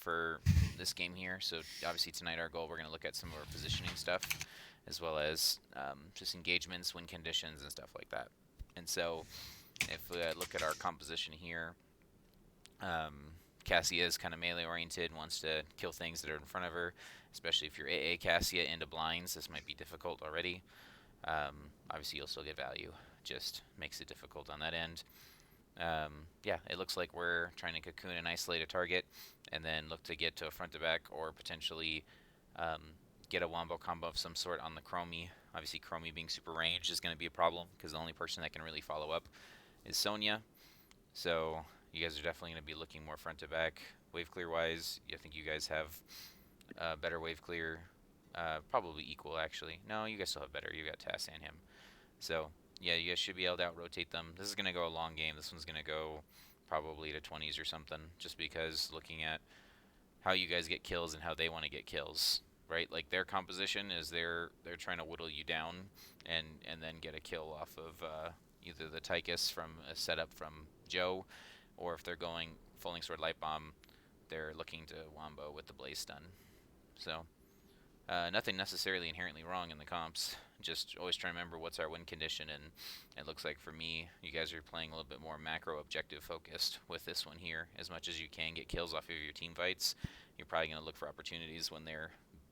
for this game here. So obviously tonight our goal, we're going to look at some of our positioning stuff, as well as just engagements, win conditions, and stuff like that. And so if we look at our composition here, Cassia is kind of melee oriented, wants to kill things that are in front of her, especially if you're AA Cassia into blinds. This might be difficult already. Obviously you'll still get value, just makes it difficult on that end. Yeah, it looks like we're trying to cocoon and isolate a target, and then look to get to a front to back, or potentially get a wombo combo of some sort on the Chromie. Obviously Chromie being super ranged is going to be a problem, because the only person that can really follow up is Sonya. So you guys are definitely going to be looking more front to back. Wave clear wise, I think you guys have better wave clear, probably equal actually. No, you guys still have better. You got Tass and him. So yeah, you guys should be able to out-rotate them. This is going to go a long game. This one's going to go probably to 20s or something, just because looking at how you guys get kills and how they want to get kills, right? Like their composition is they're trying to whittle you down and then get a kill off of either the Tychus from a setup from Joe, or if they're going Falling Sword Light Bomb, they're looking to wombo with the Blaze Stun. So nothing necessarily inherently wrong in the comps. Just always try to remember what's our win condition, and it looks like for me, you guys are playing a little bit more macro objective focused with this one here. As much as you can get kills off of your team fights, you're probably going to look for opportunities when they're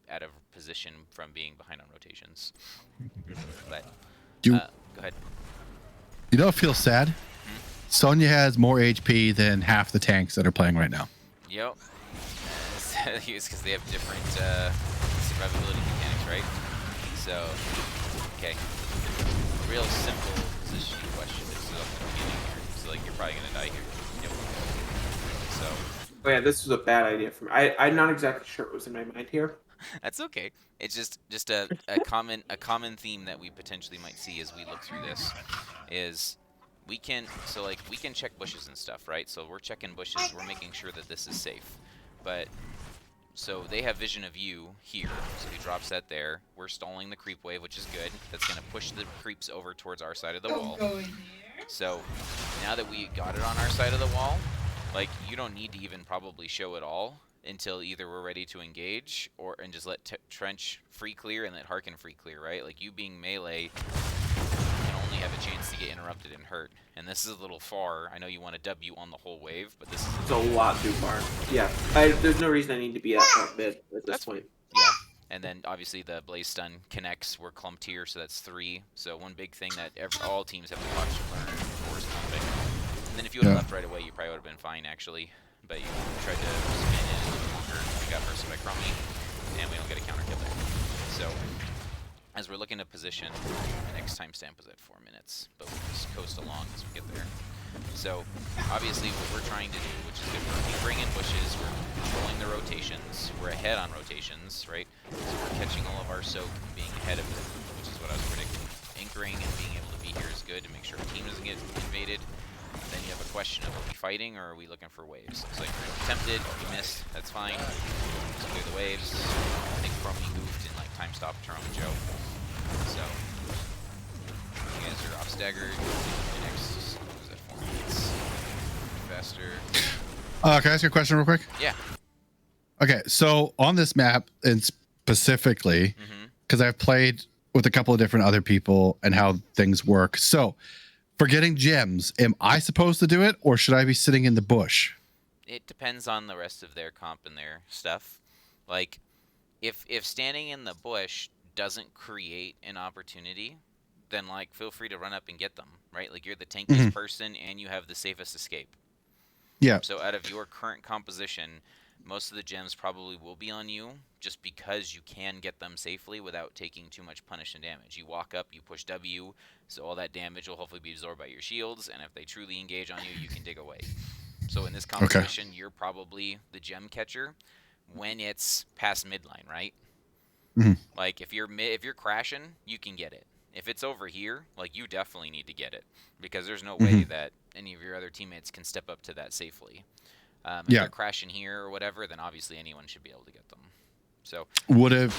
out of position from being behind on rotations. But go ahead. You don't feel sad? Sonya has more HP than half the tanks that are playing right now. Yep. It's because they have different survivability mechanics, right? So, okay. Real simple positioning question is up in the beginning here. So, like, you're probably going to die here. Yep. So. Oh yeah, this was a bad idea for me. I'm not exactly sure what was in my mind here. That's okay. It's just a common theme that we potentially might see as we look through this is we can check bushes and stuff, right? So we're checking bushes, we're making sure that this is safe. But so they have vision of you here, so he drops that there. We're stalling the creep wave, which is good. That's gonna push the creeps over towards our side of the wall. So now that we got it on our side of the wall, like you don't need to even probably show it all until either we're ready to engage and just let Trench free clear and let Harkin free clear, right? Like you being melee can only have a chance to get interrupted and hurt. And this is a little far. I know you want a W on the whole wave, but this is it's a lot too far. Yeah, there's no reason I need to be at front mid at this point. Yeah, and then obviously the Blaze Stun connects. We're clumped here, so that's 3. So one big thing that all teams have to watch and learn before is clumping. And then if you would have left right away, you probably would have been fine actually. But you tried to spin in a little longer. We got bursted by Chromie, and we don't get a counter kill there. So as we're looking at position, the next timestamp was at 4 minutes, but we'll just coast along as we get there. So obviously what we're trying to do, which is good, we're bringing bushes, we're controlling the rotations, we're ahead on rotations, right? So we're catching all of our soak and being ahead of it, which is what I was predicting. Anchoring and being able to be here is good to make sure our team doesn't get invaded. Then you have a question of, are we fighting or are we looking for waves? So like, you're tempted, you missed, that's fine. Just clear the waves. I think Chromie moved in like time stop turn on Joe. So you guys are off staggered. The next was at 4 minutes. Faster. Can I ask you a question real quick? Yeah. Okay, so on this map, and specifically, because I've played with a couple of different other people and how things work. So for getting gems, am I supposed to do it, or should I be sitting in the bush? It depends on the rest of their comp and their stuff. Like, if standing in the bush doesn't create an opportunity, then like feel free to run up and get them, right? Like you're the tankiest person and you have the safest escape. Yeah. So out of your current composition, most of the gems probably will be on you just because you can get them safely without taking too much punish and damage. You walk up, you push W, so all that damage will hopefully be absorbed by your shields, and if they truly engage on you, you can dig away. So in this composition, you're probably the gem catcher when it's past midline, right? Like if you're crashing, you can get it. If it's over here, like you definitely need to get it because there's no way that any of your other teammates can step up to that safely. If they're crashing here or whatever, then obviously anyone should be able to get them. So would it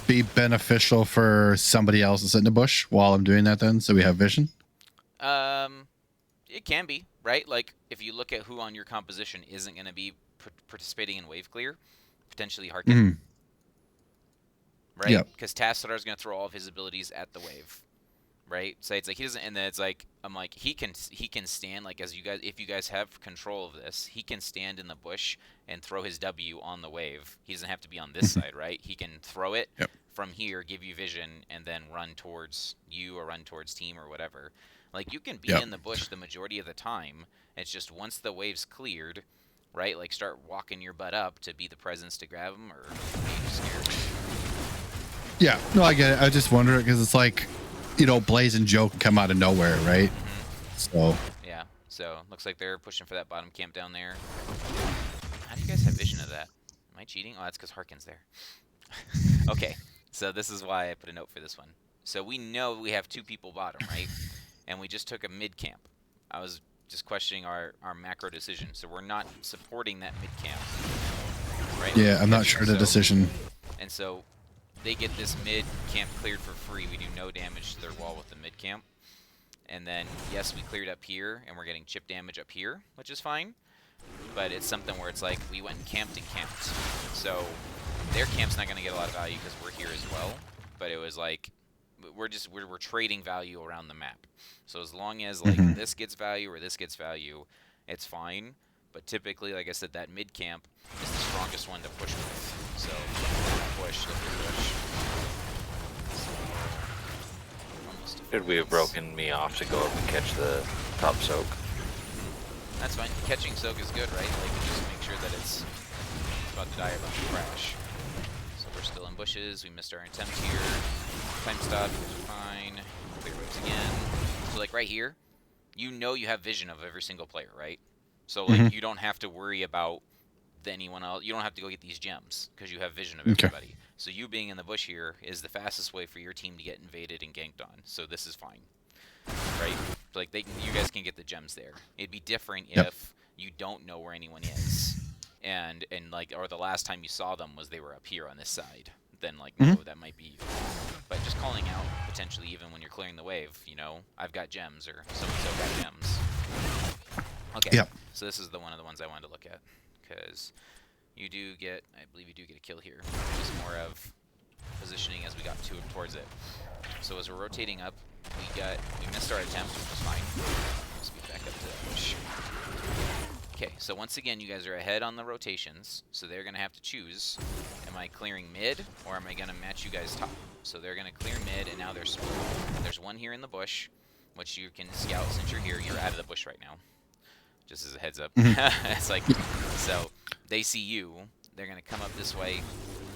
be beneficial for somebody else to sit in the bush while I'm doing that then, so we have vision? It can be, right? Like if you look at who on your composition isn't going to be participating in wave clear, potentially Harkin, right? Yep. Because Tassadar is going to throw all of his abilities at the wave, right? So it's like he doesn't, and then it's like I'm like he can stand like as you guys, if you guys have control of this, he can stand in the bush and throw his W on the wave. He doesn't have to be on this side, right? He can throw it from here, give you vision, and then run towards you or run towards team or whatever. Like you can be in the bush the majority of the time. It's just once the wave's cleared, right? Like start walking your butt up to be the presence to grab them, or be scared. Yeah, no, I get it. I just wonder because it's like, you know, Blaze and Joe can come out of nowhere, right? So yeah, so looks like they're pushing for that bottom camp down there. How do you guys have vision of that? Am I cheating? Oh, that's because Harkin's there. Okay, so this is why I put a note for this one. So we know we have 2 people bottom, right? And we just took a mid camp. I was just questioning our macro decision, so we're not supporting that mid camp, right? yeah, I'm not sure the decision. And so they get this mid camp cleared for free. We do no damage to their wall with the mid camp. And then, yes, we cleared up here, and we're getting chip damage up here, which is fine. But it's something where it's like, we went and camped. So their camp's not going to get a lot of value because we're here as well. But it was like, we're trading value around the map. So as long as, like, this gets value or this gets value, it's fine. But typically, like I said, that mid camp is the strongest one to push with. So push. Could we have broken me off to go up and catch the top soak? That's fine. Catching soak is good, right? Like, just make sure that it's about to die or about to crash. So we're still in bushes. We missed our attempt here. Time stop. Fine. Clear roads again. So, like, right here, you know you have vision of every single player, right? So, like, you don't have to worry about anyone else. You don't have to go get these gems because you have vision of everybody. So you being in the bush here is the fastest way for your team to get invaded and ganked on. So this is fine, right? Like you guys can get the gems there. It'd be different if you don't know where anyone is, and like, or the last time you saw them was they were up here on this side. Then like, no, that might be you. But just calling out potentially even when you're clearing the wave, you know, I've got gems or so-and-so got gems. Okay. So this is one of the ones I wanted to look at. Because you do get, I believe you do get a kill here. Just more of positioning as we got towards it. So as we're rotating up, we missed our attempt, which was fine. Speed back up to that bush. Okay, so once again, you guys are ahead on the rotations, so they're going to have to choose, am I clearing mid, or am I going to match you guys top? So they're going to clear mid, and now there's one here in the bush, which you can scout since you're here. You're out of the bush right now. Just as a heads up. It's like, so they see you, they're going to come up this way,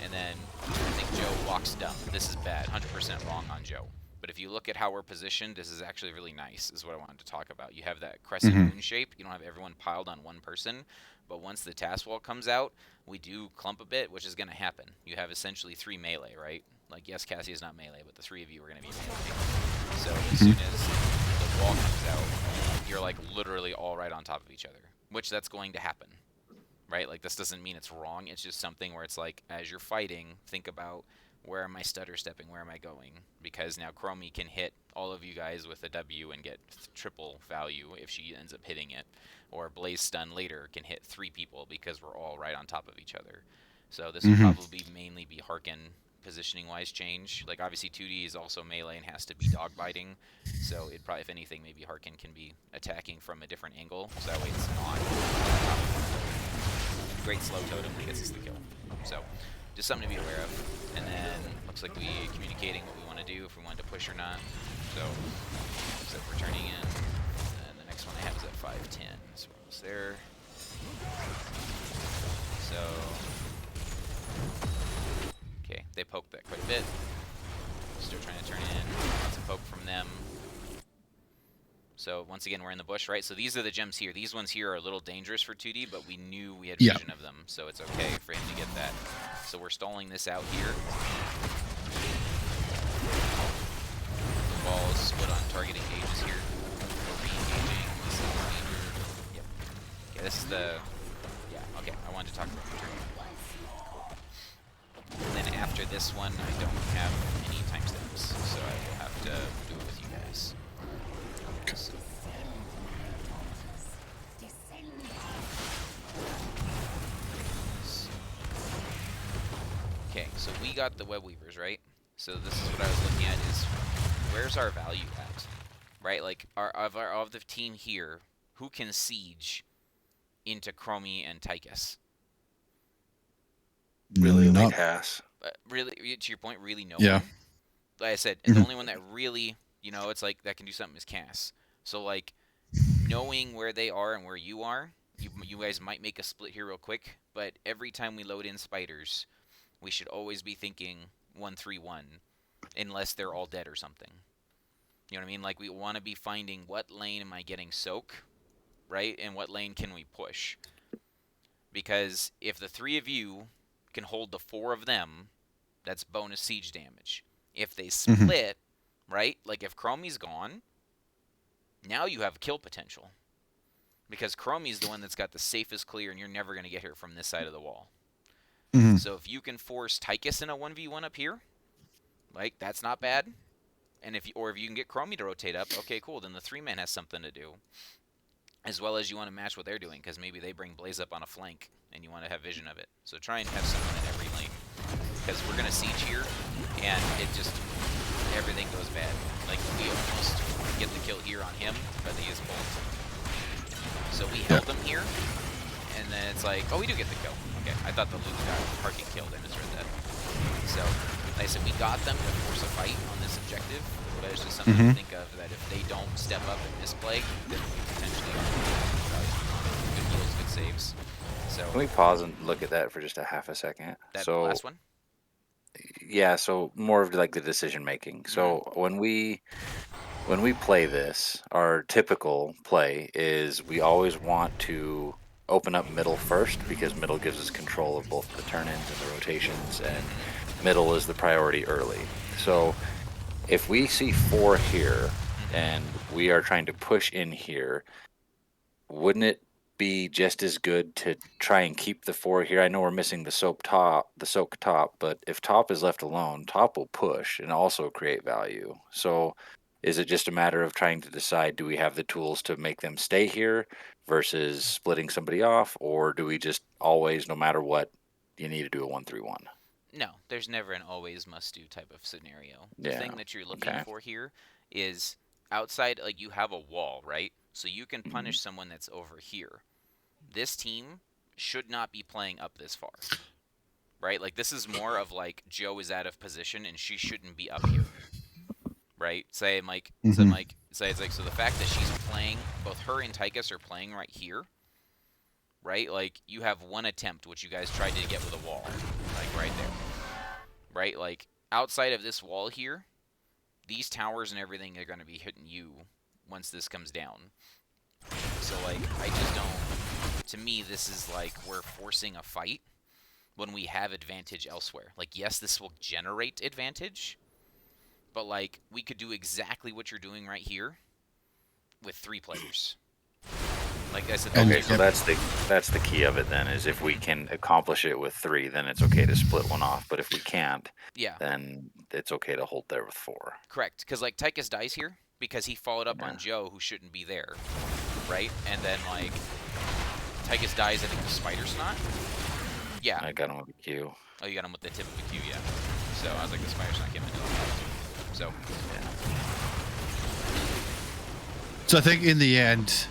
and then I think Joe walks dumb. This is bad, 100% wrong on Joe. But if you look at how we're positioned, this is actually really nice, is what I wanted to talk about. You have that crescent moon shape. You don't have everyone piled on one person. But once the task wall comes out, we do clump a bit, which is going to happen. You have essentially 3 melee, right? Like, yes, Cassie is not melee, but the 3 of you are going to be melee. So as soon as the wall comes out, you're like literally all right on top of each other, which that's going to happen, right? Like this doesn't mean it's wrong. It's just something where it's like, as you're fighting, think about where am I stutter stepping? Where am I going? Because now Chromie can hit all of you guys with a W and get triple value if she ends up hitting it. Or Blaze Stun later can hit 3 people because we're all right on top of each other. So this will probably mainly be Harkin positioning-wise change. Like, obviously 2D is also melee and has to be dog biting. So it probably, if anything, maybe Harkin can be attacking from a different angle. So that way it's not great slow totem that gets us the kill. So just something to be aware of. And then looks like we communicating what we want to do, if we want to push or not. So looks like we're turning in. And the next one I have is at 510. So we're almost there. So okay, they poked that quite a bit. Still trying to turn in. Lots of poke from them. So once again, we're in the bush, right? So these are the gems here. These ones here are a little dangerous for 2D, but we knew we had vision of them, so it's okay for him to get that. So we're stalling this out here. The ball is split on target engages here. We're re-engaging. This is danger. Yep. Okay, this is the... Yeah, okay. I wanted to talk about return. And then after this one, I don't have any timestamps, so I will have to do it with you guys. So. Okay, so we got the web weavers, right? So this is what I was looking at is where's our value at, right? Like of the team here, who can siege into Chromie and Tychus? Really elite Not. Hass. Really, to your point, really no Yeah. one. Like I said, the Mhm. only one that really, it's like that can do something is Cass. So like knowing where they are and where you are, you guys might make a split here real quick. But every time we load in spiders, we should always be thinking 1-3-1, unless they're all dead or something. You know what I mean? Like we want to be finding what lane am I getting soak, right? And what lane can we push? Because if the 3 of you can hold the 4 of them, that's bonus siege damage. If they split, right? Like if Chromie's gone, now you have kill potential. Because Chromie's the one that's got the safest clear, and you're never going to get her from this side of the wall. So if you can force Tychus in a 1v1 up here, like that's not bad. And if you can get Chromie to rotate up, okay, cool. Then the 3-man has something to do, as well as you want to match what they're doing, because maybe they bring Blaze up on a flank, and you want to have vision of it. So try and have someone in every lane, because we're gonna siege here, and everything goes bad. Like we almost get the kill here on him, but he is pulled. So we held him here, and then it's like, oh, we do get the kill. Okay, I thought the loot got parking killed. I misread that. So, like I said, we got them to force a fight on this objective, but it's just something to think of, that if they don't step up and misplay, then we potentially are good kills, good saves. So Can we pause and look at that for just a half a second? that So last one? yeah, so more of like the decision making. So when we play this, our typical play is we always want to open up middle first, because middle gives us control of both the turn-ins and the rotations, and middle is the priority early. So if we see 4 here and we are trying to push in here, wouldn't it be just as good to try and keep the 4 here? I know we're missing the soak top, but if top is left alone, top will push and also create value. So is it just a matter of trying to decide, do we have the tools to make them stay here versus splitting somebody off, or do we just always, no matter what, you need to do a 1-3-1? No, there's never an always must do type of scenario. The Yeah. thing that you're looking Okay. for here is outside, like you have a wall, right? So you can punish someone that's over here. This team should not be playing up this far, right? Like this is more of like Joe is out of position and she shouldn't be up here, right? Say like, so it's like, so the fact that she's playing, both her and Tychus are playing right here, right? Like you have one attempt, which you guys tried to get with a wall, like right there, right? Like outside of this wall here, these towers and everything are going to be hitting you once this comes down. So like, I just don't, to me, this is like we're forcing a fight when we have advantage elsewhere. Like, yes, this will generate advantage, but like we could do exactly what you're doing right here with 3 players. Like I said, Okay, so that's the key of it then, is if we can accomplish it with 3, then it's okay to split one off. But if we can't, yeah, then it's okay to hold there with 4. correct. Because like Tychus dies here because he followed up on Joe, who shouldn't be there, right? And then like Tychus dies, I think the spider's not. Yeah. I got him with the Q. Oh, you got him with the tip of the Q, yeah. So I was like, the spider's not getting into it. So So I think in the end,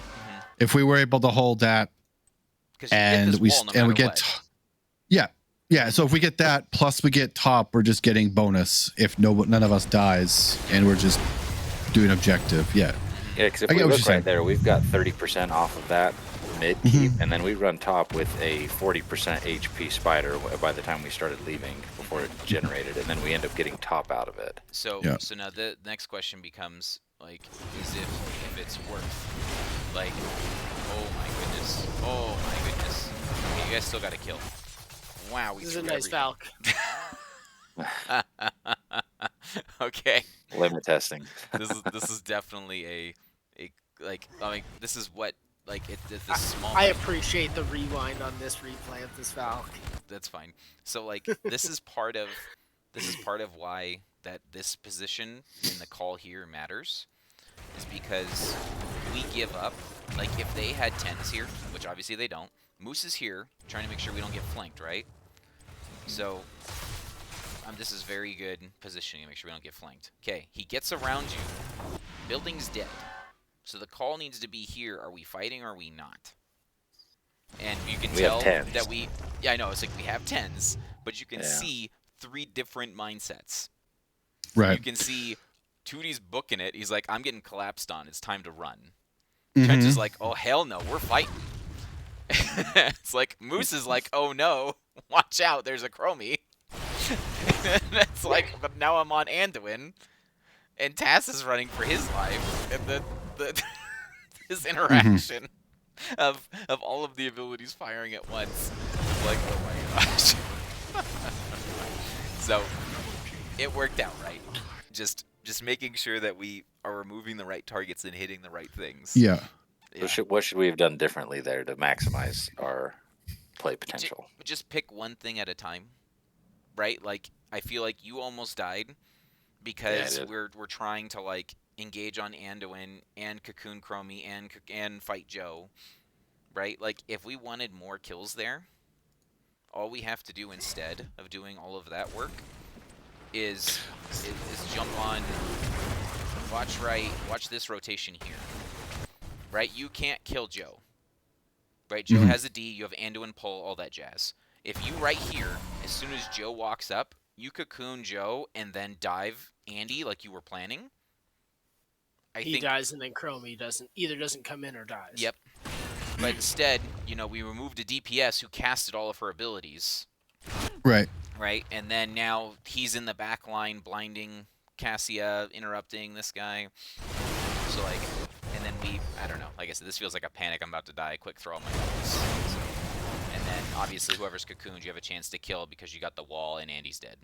if we were able to hold that, and we get, yeah. So if we get that plus we get top, we're just getting bonus. If none of us dies, and we're just doing objective, yeah. Yeah, because if we look right there, we've got 30% off of that mid keep, and then we run top with a 40% HP spider by the time we started leaving, before it generated, and then we end up getting top out of it. So so now the next question becomes like, is if it's worth, like, oh my goodness, okay, you guys still got to kill. Wow, we this is a nice Valk. Okay. Limit testing. This is definitely a like, I mean, this is what, like, the small. I appreciate the rewind on this replay of this Valk. That's fine. So like, this is part of why that this position in the call here matters, is because we give up. Like if they had 10s here, which obviously they don't, Moose is here trying to make sure we don't get flanked, right? So this is very good positioning to make sure we don't get flanked. Okay, he gets around you. Building's dead. So the call needs to be here. Are we fighting or are we not? And you can tell that we... Yeah, I know. It's like we have 10s. But you can see 3 different mindsets. Right. You can see Tootie's booking it. He's like, I'm getting collapsed on. It's time to run. Mm-hmm. Trench is like, oh, hell no. We're fighting. It's like, Moose is like, oh no. Watch out. There's a Chromie. And it's like, but now I'm on Anduin. And Tass is running for his life. And this interaction of all of the abilities firing at once. It's like, oh my gosh. So it worked out right. Just making sure that we are removing the right targets and hitting the right things. Yeah. So what should we have done differently there to maximize our play potential? Just pick one thing at a time, right? Like I feel like you almost died because we're trying to like engage on Anduin and Cocoon Chromie and fight Joe, right? Like if we wanted more kills there, all we have to do instead of doing all of that work is jump on, watch this rotation here, right? You can't kill Joe, right? Joe has a D, you have Anduin pull, all that jazz. If you right here, as soon as Joe walks up, you cocoon Joe and then dive Andy like you were planning. He dies and then Chromie doesn't come in or dies. Yep. But instead, you know, we removed a DPS who casted all of her abilities. Right. Right? And then now he's in the back line blinding Cassia, interrupting this guy. So, like, and then I don't know. Like I said, this feels like a panic. I'm about to die. Quick, throw all my items. So, and then, obviously, whoever's cocooned, you have a chance to kill because you got the wall and Andy's dead.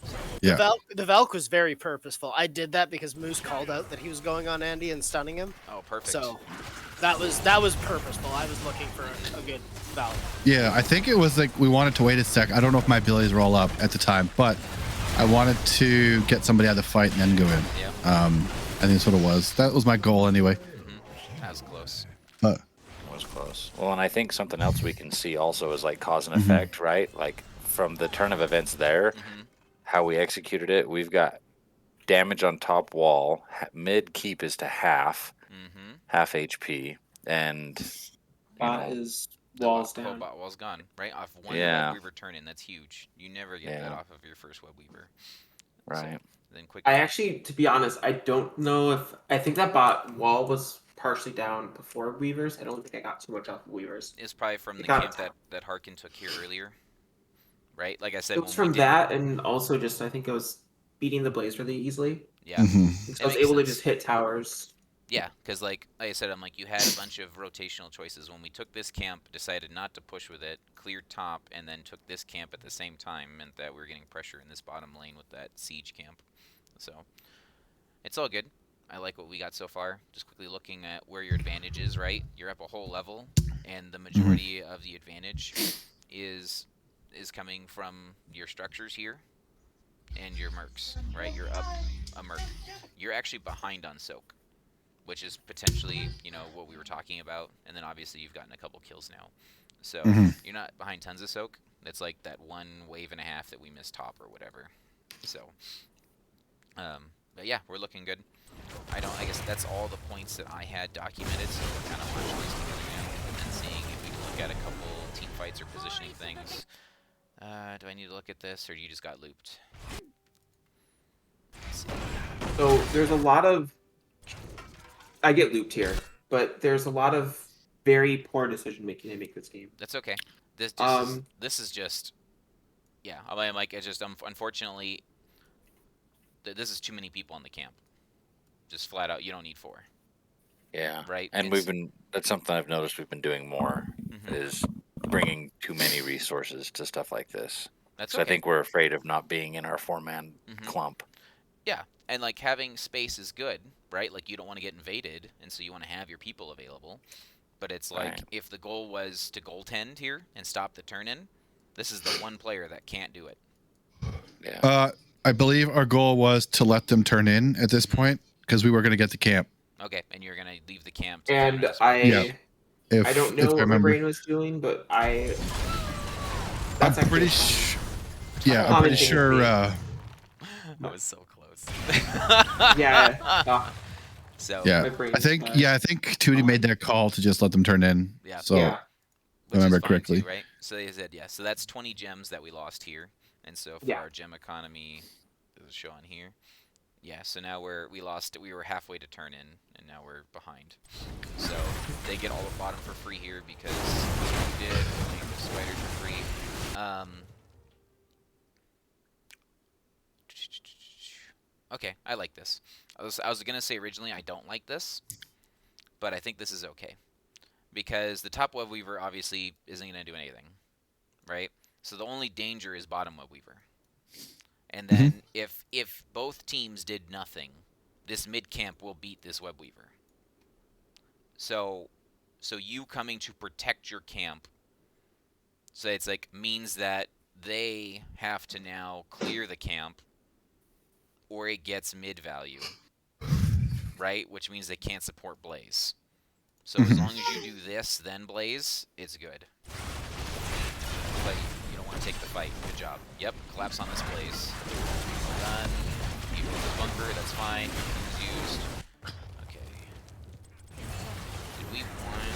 So. Yeah. The Valk was very purposeful. I did that because Moose called out that he was going on Andy and stunning him. Oh, perfect. So that was purposeful. I was looking for a good Valk. Yeah, I think it was like we wanted to wait a sec. I don't know if my abilities were all up at the time, but I wanted to get somebody out of the fight and then go in. Yeah. I think that's what it was. That was my goal anyway. That was close. But It was close. Well, and I think something else we can see also is like cause and effect, right? Like from the turn of events there, how we executed it, we've got damage on top wall, mid keep is to half HP, and is walls down. Bot wall's gone, right? Off one web weaver turn in, that's huge. You never get that off of your first web weaver. Right. So, then quick. I actually, to be honest, I don't know if I think that bot wall was partially down before weavers. I don't think I got too much off of weavers. It's probably from the camp that Harkin took here earlier. Right? Like I said, it was from that, and also just I think it was beating the blaze really easily. Yeah. I was able to just hit towers. Yeah, because like I said, I'm like, you had a bunch of rotational choices. When we took this camp, decided not to push with it, cleared top, and then took this camp at the same time, meant that we were getting pressure in this bottom lane with that siege camp. So it's all good. I like what we got so far. Just quickly looking at where your advantage is, right? You're up a whole level, and the majority of the advantage is coming from your structures here and your mercs, right? You're up a merc. You're actually behind on soak, which is potentially, you know, what we were talking about. And then obviously you've gotten a couple kills now. So you're not behind tons of soak. It's like that 1 wave and a half that we missed top or whatever. So, but yeah, we're looking good. I guess that's all the points that I had documented. So we're kind of watching these together now and then seeing if we can look at a couple team fights or positioning things. Do I need to look at this, or you just got looped? Let's see. So there's a lot of... I get looped here, but there's a lot of very poor decision making to make this game. That's okay. This is just... Yeah, I'm like, it's just, unfortunately, this is too many people in the camp. Just flat out, you don't need 4. Yeah. Right? And that's something I've noticed we've been doing more, is bringing too many resources to stuff like this. That's so I think we're afraid of not being in our 4-man clump. Yeah, and like having space is good, right? Like you don't want to get invaded, and so you want to have your people available. But it's like if the goal was to goaltend here and stop the turn-in, this is the one player that can't do it. Yeah. I believe our goal was to let them turn in at this point because we were going to get the camp. Okay, and you're going to leave the camp. To And I don't know what my brain was doing, but I'm pretty sure. Yeah, I'm pretty sure That was so close. Yeah. So Yeah, My brain's, I think 2D made that call to just let them turn in. Yeah. So yeah. which remember is fine correctly. too, right? So they said yeah. So that's 20 gems that we lost here, and so for Yeah. our gem economy, there's a show on here. Yeah. So now we were halfway to turn in, and now we're behind. So they get all the bottom for free here because we did make the spiders for free. Okay, I like this. I was gonna say originally I don't like this, but I think this is okay because the top web weaver obviously isn't gonna do anything, right? So the only danger is bottom web weaver. And then if both teams did nothing, this mid camp will beat this web weaver. So you coming to protect your camp, so it's like means that they have to now clear the camp or it gets mid value, right? Which means they can't support Blaze. So as long as you do this, then Blaze, it's good. But you don't want to take the fight. Good job. Yep, collapse on this Blaze. Well done. You move the bunker, that's fine. It's used. Okay. Did we want...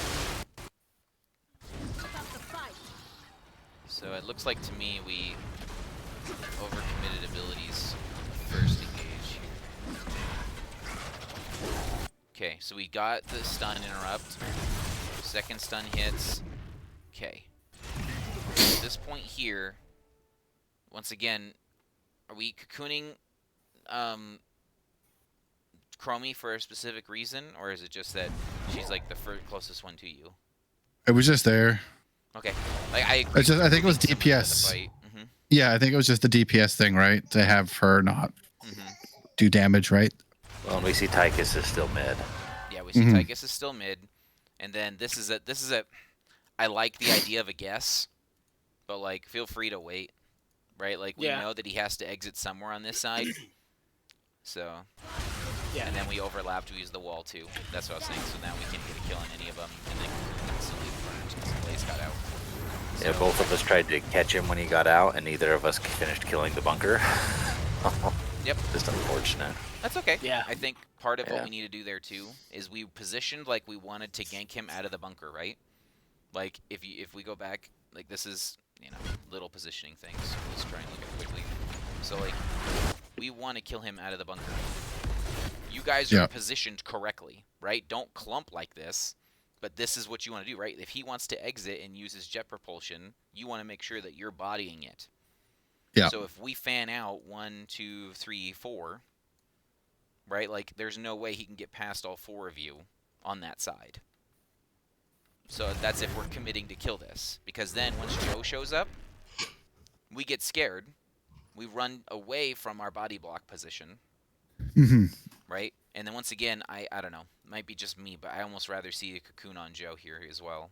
So it looks like to me we overcommitted abilities first engage here. Okay, so we got the stun interrupt. Second stun hits. Okay. At this point here, once again, are we cocooning Chromie for a specific reason, or is it just that she's like the closest one to you? It was just there. Okay, like I agree. I think it was DPS. Yeah, I think it was just the DPS thing, right? To have her not do damage, right? Well, we see Tychus is still mid. Yeah, we see Tychus is still mid, and then this is a. I like the idea of a guess, but like feel free to wait, right? Like we know that he has to exit somewhere on this side, so. Yeah. And then we overlap to use the wall too. That's what I was saying. So now we can get a kill on any of them, and then instantly burned because the Blaze got out. Yeah, So, both of us tried to catch him when he got out, and neither of us finished killing the bunker. Yep. Just unfortunate. That's okay. Yeah. I think part of what we need to do there too is we positioned like we wanted to gank him out of the bunker, right? Like if we go back, like this is little positioning things. Let's try and look at it quickly. So like we want to kill him out of the bunker. You guys are positioned correctly, right? Don't clump like this, but this is what you want to do, right? If he wants to exit and use his jet propulsion, you want to make sure that you're bodying it. Yeah. So if we fan out 1, 2, 3, 4, right? Like there's no way he can get past all 4 of you on that side. So that's if we're committing to kill this, because then once Joe shows up, we get scared. We run away from our body block position. Right? And then once again, I don't know. It might be just me, but I almost rather see a cocoon on Joe here as well.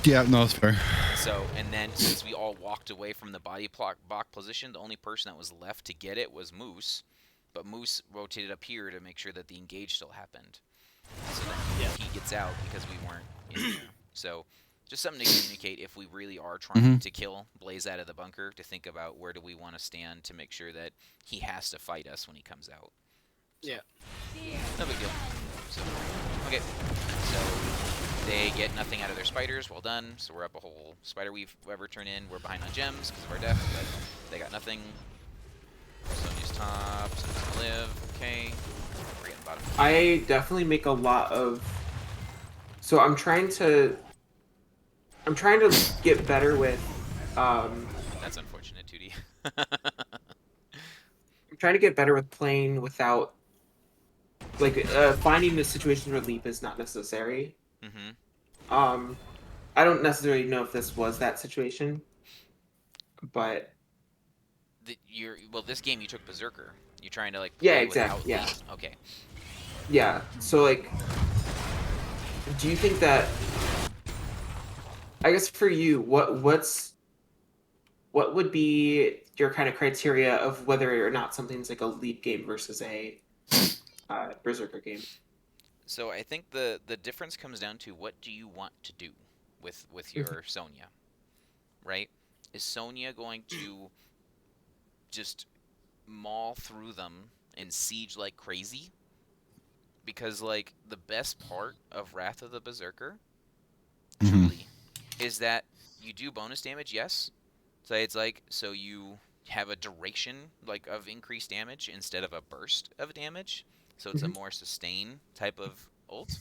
Yeah, no, that's fair. So, and then since we all walked away from the body block position, the only person that was left to get it was Moose. But Moose rotated up here to make sure that the engage still happened. So then he gets out because we weren't in there. So just something to communicate if we really are trying to kill Blaze out of the bunker, to think about where do we want to stand to make sure that he has to fight us when he comes out. So, no big deal. So, okay. So they get nothing out of their spiders. Well done. So we're up a whole spider weave ever turn in. We're behind on gems because of our death, but they got nothing. Sonya's top. Sonya's live. Okay. We're getting bottom. I definitely make a lot of. So I'm trying to get better with. That's unfortunate, 2D. I'm trying to get better with playing without. Like finding the situation where leap is not necessary. I don't necessarily know if this was that situation, but Well, this game you took Berserker. You're trying to like yeah, play exactly. without Yeah. leap. Okay. Yeah. So like, do you think that? I guess for you, what would be your kind of criteria of whether or not something's like a leap game versus a Berserker game? So I think the difference comes down to what do you want to do with your Sonya, right? Is Sonya going to just maul through them and siege like crazy. Because, like, the best part of Wrath of the Berserker, truly, is that you do bonus damage, yes. So it's like, so you have a duration, like, of increased damage instead of a burst of damage. So it's a more sustain type of ult.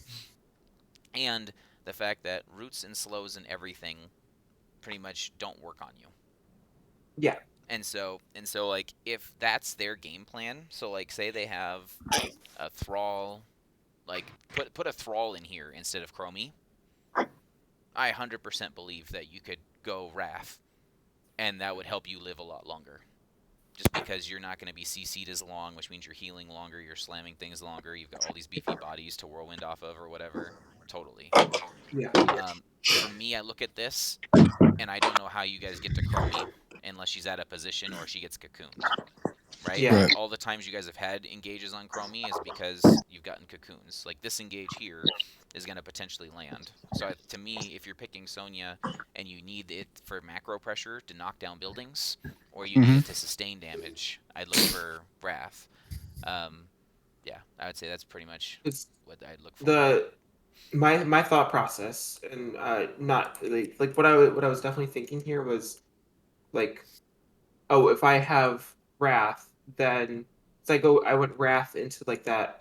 And the fact that roots and slows and everything pretty much don't work on you. Yeah. And so like, if that's their game plan, so like, say they have a thrall, like, put a thrall in here instead of Chromie, I 100% believe that you could go Wrath, and that would help you live a lot longer. Just because you're not going to be CC'd as long, which means you're healing longer, you're slamming things longer, you've got all these beefy bodies to whirlwind off of or whatever. Totally. Yeah. For me, I look at this, and I don't know how you guys get to Chromie unless she's out of position or she gets cocooned. Right? Yeah. Like, all the times you guys have had engages on Chromie is because you've gotten cocoons. Like, this engage here is going to potentially land. So to me, if you're picking Sonya and you need it for macro pressure to knock down buildings, or you need it to sustain damage, I'd look for Wrath. Yeah, I would say that's pretty much It's what I'd look for. My thought process, and not like what I was definitely thinking here was like, oh, if I have Wrath, then it's like, I went Wrath into like that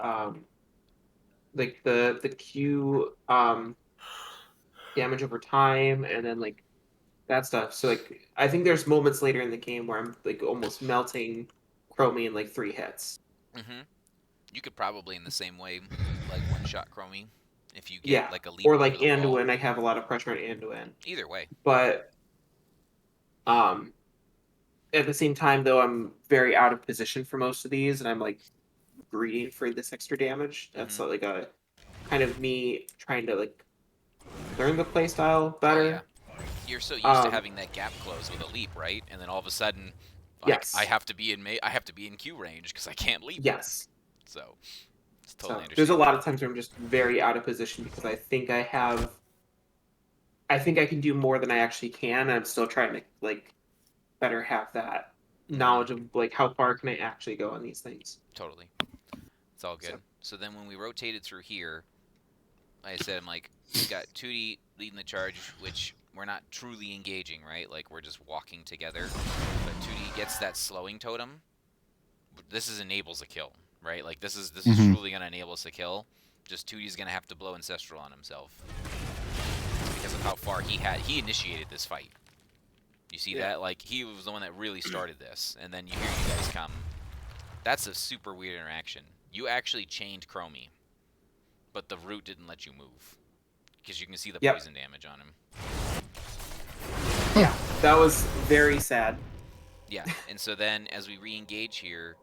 like the Q damage over time, and then like that stuff. So like, I think there's moments later in the game where I'm like almost melting Chromie in like 3 hits. Mm-hmm. You could probably, in the same way, like, one-shot Chromie if you get, Yeah. like, a leap Or over like the wall. Anduin, I have a lot of pressure on Anduin. Either way. But um at the same time, though, I'm very out of position for most of these, and I'm like greedy for this extra damage. That's like a kind of me trying to like learn the playstyle Oh, better. yeah. You're so used to having that gap close with a leap, right? And then all of a sudden, like, I Yes. have to be in Q range because I can't leap. Yes. So it's So totally there's a understandable. lot of times where I'm just very out of position because I think I can do more than I actually can. And I'm still trying to like better have that knowledge of like how far can I actually go on these things. Totally. It's all good. So then when we rotated through here, like I said, I'm like, we've got 2D leading the charge, which we're not truly engaging, right? Like, we're just walking together. But 2D gets that slowing totem. This enables a kill, right? Like, this is truly gonna enable us a kill. Just 2D's gonna have to blow Ancestral on himself because of how far he initiated this fight. You see that? Like, he was the one that really started this, and then you hear you guys come. That's a super weird interaction. You actually chained Chromie, but the root didn't let you move because you can see the poison damage on him. Yeah, that was very sad. Yeah, and so then as we re-engage here,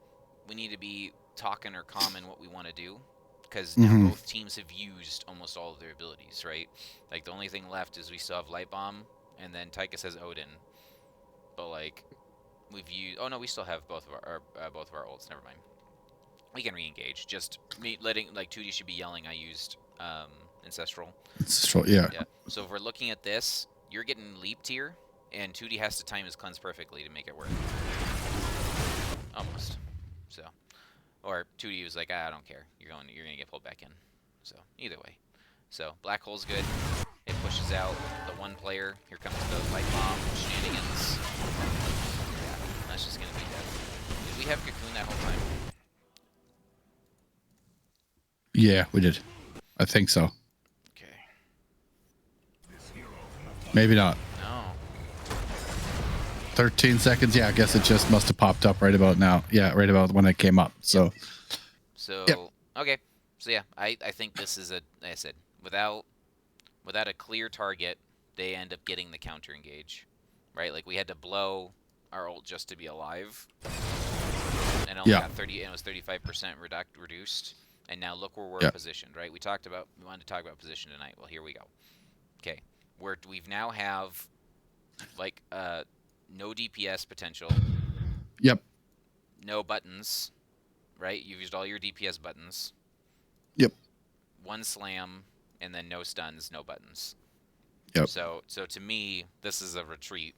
we need to be talking or common what we want to do, because now both teams have used almost all of their abilities, right? Like, the only thing left is we still have Light Bomb, and then Tychus has Odin. But like, we've used. Oh no, we still have both of our ults. Never mind. We can re-engage. Just me letting, like, 2D should be yelling. I used Ancestral. Ancestral, yeah. Yeah. So if we're looking at this, you're getting leaped here, and 2D has to time his cleanse perfectly to make it work. Almost. So, or 2D was like, I don't care. You're gonna get pulled back in. So either way. So Black Hole's good. It pushes out the one player. Here comes the Light Bomb shenanigans. Yeah, that's just gonna be death. Did we have Cocoon that whole time? Yeah, we did. I think so. Okay. Maybe not. No. 13 seconds. Yeah, I guess it just must have popped up right about now. Yeah, right about when it came up. So. So okay. So yeah, I think this is like I said, without a clear target, they end up getting the counter engage, right? Like, we had to blow our ult just to be alive, and only got 30, and it was 35% reduced. And now look where we're positioned, right? We wanted to talk about position tonight. Well, here we go. Okay, we've now have like no DPS potential. Yep. No buttons, right? You've used all your DPS buttons. Yep. One slam, and then no stuns, no buttons. Yep. So to me, this is a retreat.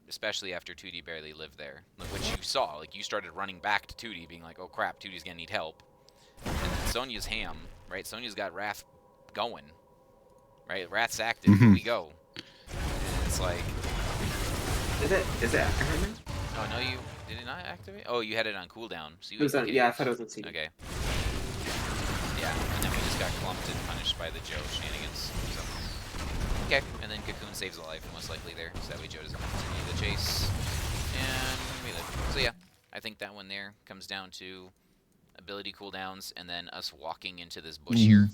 especially after 2D barely lived there, which you saw. Like, you started running back to 2D, being like, oh crap, 2D's gonna need help. And then Sonya's ham, right? Sonya's got Wrath going, right? Wrath's active, here we go. And it's like... Is it activated? Oh, no, you... Did it not activate? Oh, you had it on cooldown. So you, It was on, okay. yeah, I thought it was on CD. Okay. Yeah, and then we just got clumped and punished by the Joe shenanigans. So. Okay, and then Cocoon saves a life, most likely there, so that way Joe doesn't continue the chase. And we live. So yeah, I think that one there comes down to ability cooldowns and then us walking into this bush here,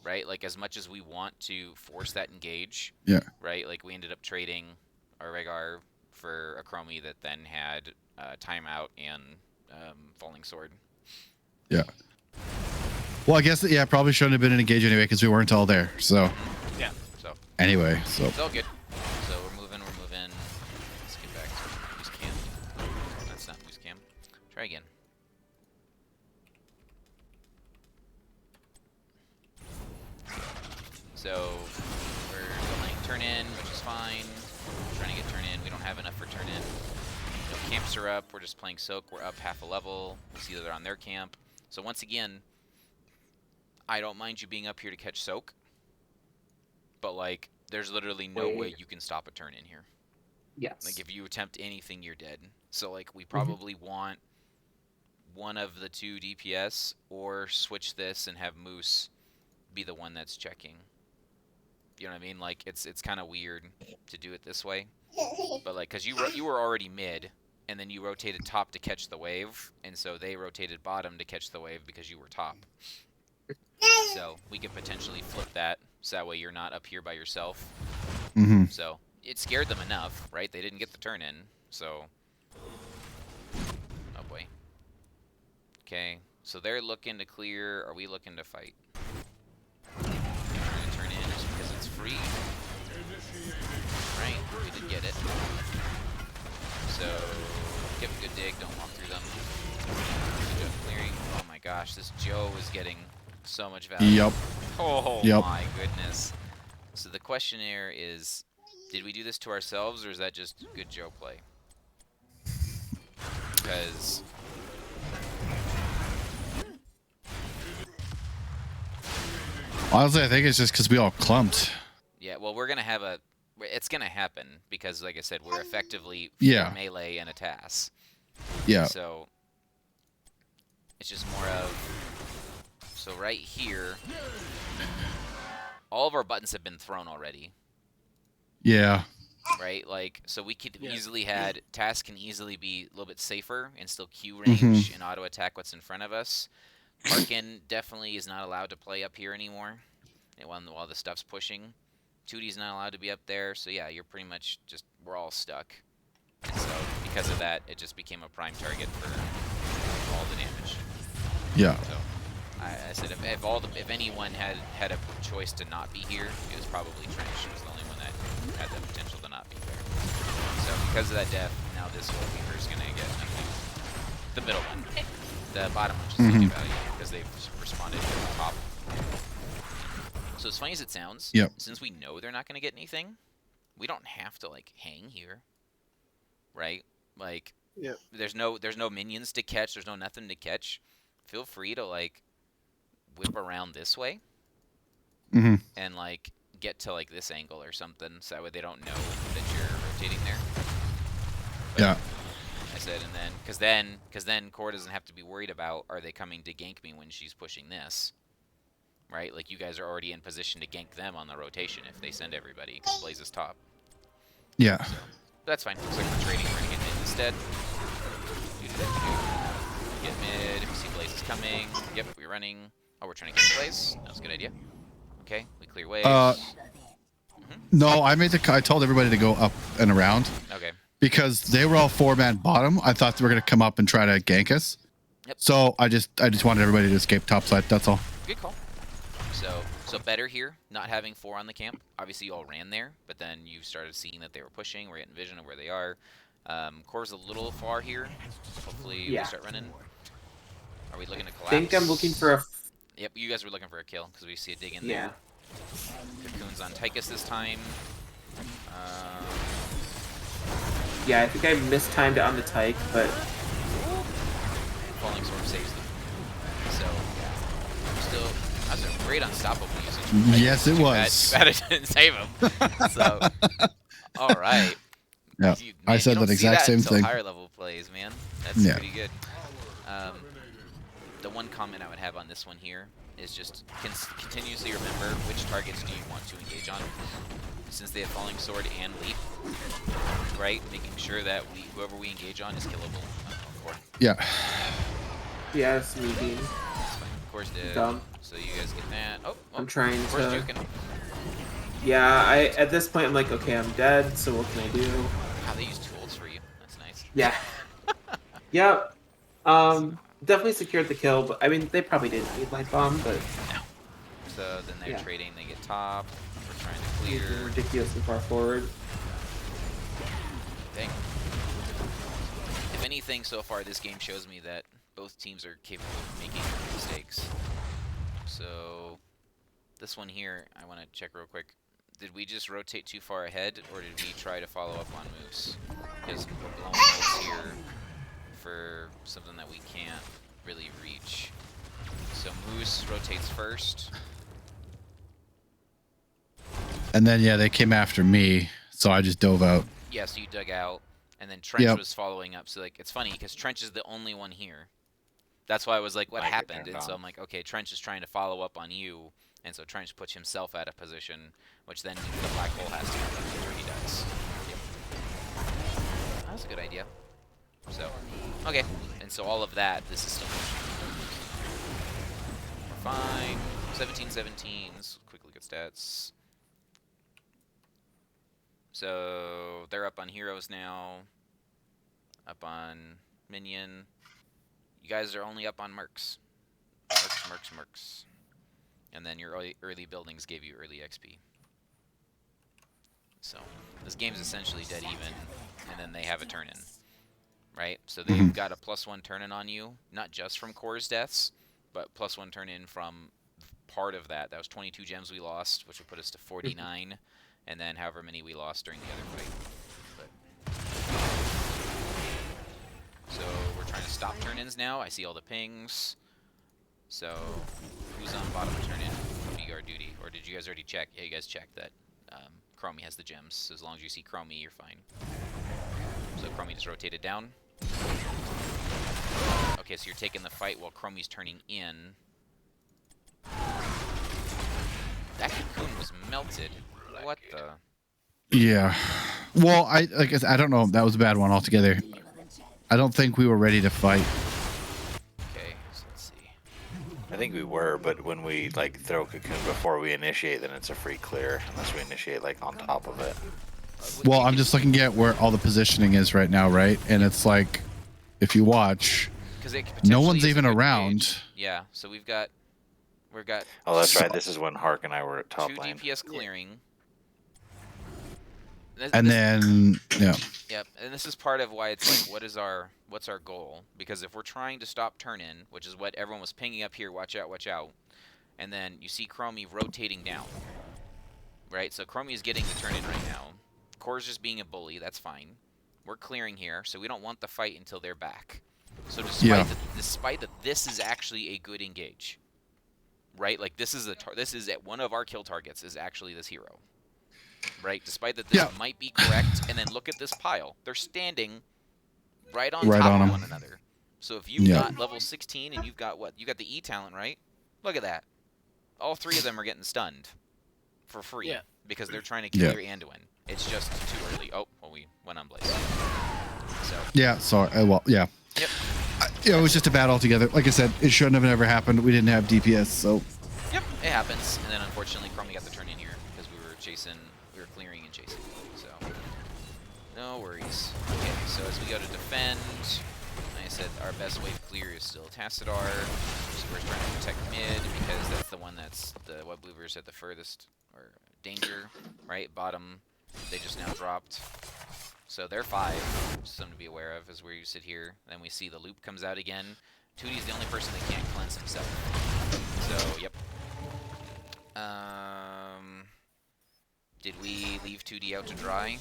right? Like, as much as we want to force that engage, right? Like, we ended up trading our Rhaegar for a Chromie that then had timeout and falling sword. Yeah. Well, I guess, yeah, probably shouldn't have been an engage anyway because we weren't all there. So. Yeah. So. Anyway, so. It's all good. So we're moving. Let's get back to moose cam. That's not moose cam. Try again. So we're going turn in, which is fine. We're trying to get turn in. We don't have enough for turn in. No camps are up. We're just playing soak. We're up half a level. We see that they're on their camp. So once again, I don't mind you being up here to catch soak, but like, there's literally no way you can stop a turn in here. Yes. Like, if you attempt anything, you're dead. So like, we probably want one of the two DPS, or switch this and have Moose be the one that's checking. You know what I mean? Like, it's kind of weird to do it this way, but like, cause you were already mid, and then you rotated top to catch the wave, and so they rotated bottom to catch the wave because you were top. So we could potentially flip that, so that way you're not up here by yourself. So it scared them enough, right? They didn't get the turn in, so... Oh boy. Okay, so they're looking to clear. Are we looking to fight? We're gonna turn in just because it's free. Right, we did get it. So, give a good dig, don't walk through them. Good job clearing. Oh my gosh, this Joe is getting so much value. Yep. Oh Yep. my goodness. So the question here is, did we do this to ourselves, or is that just good Joe play? Because... Honestly, I think it's just because we all clumped. Yeah, well, we're going to have a... It's going to happen, because, like I said, we're effectively melee and a TAS. Yeah. So, it's just more of... So right here, all of our buttons have been thrown already. Yeah. Right? Like, so we could easily had... TAS can easily be a little bit safer and still Q range and auto-attack what's in front of us. Larkin definitely is not allowed to play up here anymore while the stuff's pushing. 2D's not allowed to be up there, so yeah, you're pretty much just... We're all stuck. And so, because of that, it just became a prime target for all the damage. Yeah. So, I said if anyone had a choice to not be here, it was probably Trench. It was the only one that had the potential to not be there. So because of that death, now this whole Weaver is going to get the middle one. The bottom one just doesn't get value because they've responded to the top. So as funny as it sounds, since we know they're not going to get anything, we don't have to like hang here, right? Like, there's no minions to catch. There's no nothing to catch. Feel free to like whip around this way and like get to like this angle or something, so that way they don't know that you're rotating there. But I said, and then because then Core doesn't have to be worried about, are they coming to gank me when she's pushing this, right? Like, you guys are already in position to gank them on the rotation if they send everybody, because Blaze is top. Yeah. So, that's fine. Looks like we're trading. We're gonna get mid instead. Get mid. If we see Blaze is coming. Yep, we're running. Oh, we're trying to get Blaze. That was a good idea. Okay, we clear waves. No, I told everybody to go up and around. Okay. Because they were all 4-man bottom. I thought they were gonna come up and try to gank us. Yep. So I just wanted everybody to escape topside. That's all. Good call. So better here, not having 4 on the camp. Obviously, you all ran there, but then you started seeing that they were pushing. We're getting vision of where they are. Core's a little far here. Hopefully, we start running. Are we looking to collapse? I think I'm looking for a... Yep, you guys were looking for a kill, because we see a dig in there. Cocoon's on Tychus this time. Yeah, I think I mistimed it on the Tyke, but Falling Sword saves them. So, still, that's a great unstoppable usage. Yes, it Too was. bad it didn't save him. So, all right. Yeah, I Man, you said don't that see exact that same until thing. higher level plays, man. That's Yeah. pretty good. The one comment I would have on this one here is just continuously remember which targets do you want to engage on, since they have Falling Sword and Leap, right? Making sure that whoever we engage on is killable. Yeah. yeah, it's me being Of course, dumb. so you guys get that. Oh, I'm trying of course, to. juking. Yeah, at this point I'm like, okay, I'm dead. So what can I do? Wow, they use 2 ults for you. That's nice. Yeah. Yep. Definitely secured the kill, but I mean, they probably didn't need light bomb, but No. So then they're Yeah. trading. They get top. We're trying to maybe clear. ridiculously far forward. Dang. If anything, so far this game shows me that both teams are capable of making mistakes. So this one here, I want to check real quick. Did we just rotate too far ahead, or did we try to follow up on moves? Because we're blowing ults here for something that we can't really reach. So Moose rotates first. And then yeah, they came after me, so I just dove out. Yeah, so you dug out, and then Trench was following up. So like, it's funny because Trench is the only one here. That's why I was like, what happened? And so I'm like, okay, Trench is trying to follow up on you, and so Trench puts himself out of position, which then means the black hole has to come after he does. Yep. That's a good idea. So, okay, and so all of that, this is still we're fine. 17-17s. Quick look at stats. So they're up on heroes now. Up on minion. You guys are only up on mercs. Mercs. And then your early buildings gave you early XP. So this game's essentially dead even, and then they have a turn-in. Right? So they've got a +1 turn-in on you, not just from Core's deaths, but +1 turn-in from part of that. That was 22 gems we lost, which would put us to 49, and then however many we lost during the other fight. So we're trying to stop turn-ins now. I see all the pings. So who's on bottom of turn-in? Would be our duty. Or did you guys already check? Yeah, you guys checked that Chromie has the gems. So as long as you see Chromie, you're fine. So Chromie just rotated down. Okay, so you're taking the fight while Chromie's turning in. That cocoon was melted. What the? Yeah. Well, I don't know. That was a bad one altogether. I don't think we were ready to fight. Okay, so let's see. I think we were, but when we like throw cocoon before we initiate, then it's a free clear unless we initiate like on top of it. Well, I'm just looking at where all the positioning is right now, right? And it's like, if you watch, no one's even around. Yeah, so we've got. Oh, that's right. This is when Hark and I were at top 2 lane. DPS clearing. And then, yeah. Yep, and this is part of why it's like, what's our goal? Because if we're trying to stop turn-in, which is what everyone was pinging up here, watch out, and then you see Chromie rotating down, right? So Chromie is getting the turn-in right now. Core's just being a bully, that's fine. We're clearing here, so we don't want the fight until they're back. So despite that this is actually a good engage, right? Like this is one of our kill targets is actually this hero. Right, despite that this might be correct, and then look at this pile. They're standing right on top of one another. So if you've got level 16 and you've got what? You got the E talent, right? Look at that. All 3 of them are getting stunned for free because they're trying to kill your Anduin. It's just too early. Oh, well, we went on Blaze. So. Yeah, sorry. Well, yeah. Yep. It was just a bad altogether. Like I said, it shouldn't have ever happened. We didn't have DPS, so. Yep, it happens. And then unfortunately, Chromie got the turn in here because we were clearing and chasing. So, no worries. Okay, so as we go to defend, like I said, our best wave clear is still Tassadar. So we're trying to protect mid because that's the one that's the web louvers at the furthest or danger, right? Bottom, they just now dropped. So they're 5, something to be aware of as we sit here. Then we see the loop comes out again. Tootie's the only person that can't cleanse himself. So, yep. Did we leave 2D out to dry?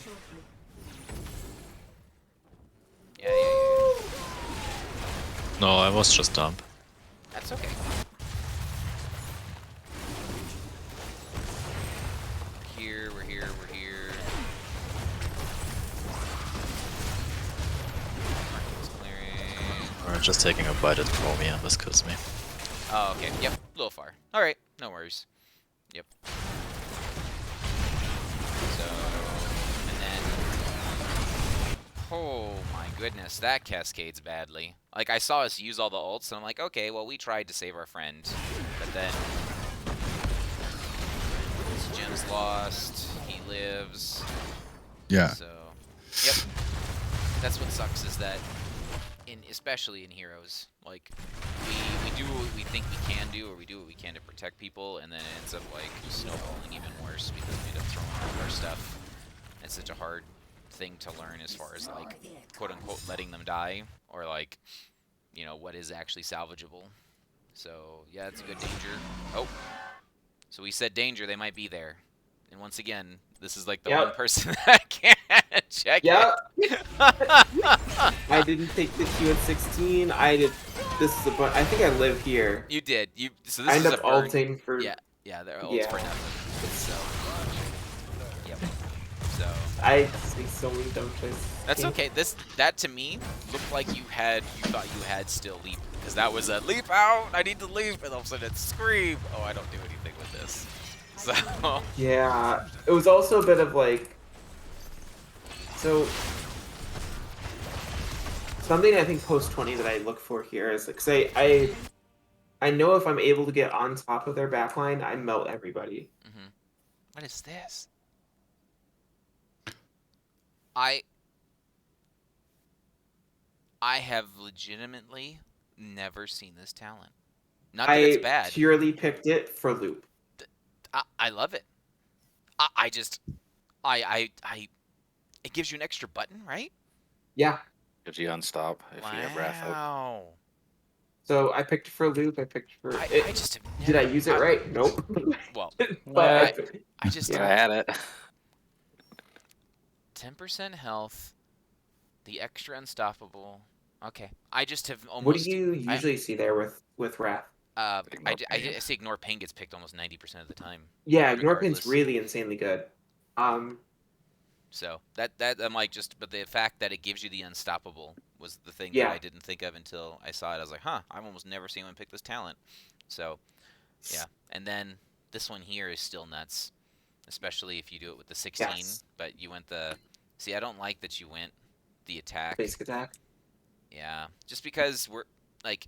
No, I was just dumb. That's okay. We're here, we're here, we're here. Marking's clearing. Alright, just taking a bite at Chromie and this kills me. Oh, okay. Yep, a little far. Alright, no worries. Yep. So, and then... Oh my goodness, that cascades badly. Like, I saw us use all the ults, and I'm like, okay, well, we tried to save our friend. But then... His gem's lost, he lives. Yeah. So, yep. That's what sucks, is that, especially in Heroes, like, we do what we think we can do, or we do what we can to protect people, and then it ends up, like, snowballing even worse because we end up throwing all our stuff. It's such a hard thing to learn as far as, like, quote-unquote letting them die, or, like, you know, what is actually salvageable. So, yeah, it's a good danger. Oh. So we said danger, they might be there. And once again, this is like the one person that can't check it. I didn't take the Q at 16. I did. This is a I think I live here. You did. So this I is end a up burn. ulting for. Yeah, they're ults for nothing. So. Yep. So. I make so many dumb choices. That's okay. That to me looked like you thought you had still leap, because that was a leap out. I need to leap, and all of a sudden it's scream. Oh, I don't do anything with this. So. Yeah, it was also a bit of like. So. Something I think post 20 that I look for here is like, say I know if I'm able to get on top of their backline, I melt everybody. Mm-hmm. What is this? I have legitimately never seen this talent. Not that it's bad. I purely picked it for loop. I love it. It gives you an extra button, right? Yeah. Gives you unstop if you have Wrath up. Wow. So I picked for loop. I picked for. I just have never, did I use it right? Nope. Well, but I just I had it. 10% health, the extra unstoppable. Okay, I just have almost. What do you usually see there with Wrath? I say ignore pain gets picked almost 90% of the time. Yeah, ignore pain's regardless. really insanely good. So that I'm like, but the fact that it gives you the unstoppable was the thing Yeah. that I didn't think of until I saw it. I was like, huh, I've almost never seen anyone pick this talent. So, yeah. And then this one here is still nuts, especially if you do it with the 16. Yes. But you went the. See, I don't like that you went the attack. Basic attack. Yeah, just because we're like,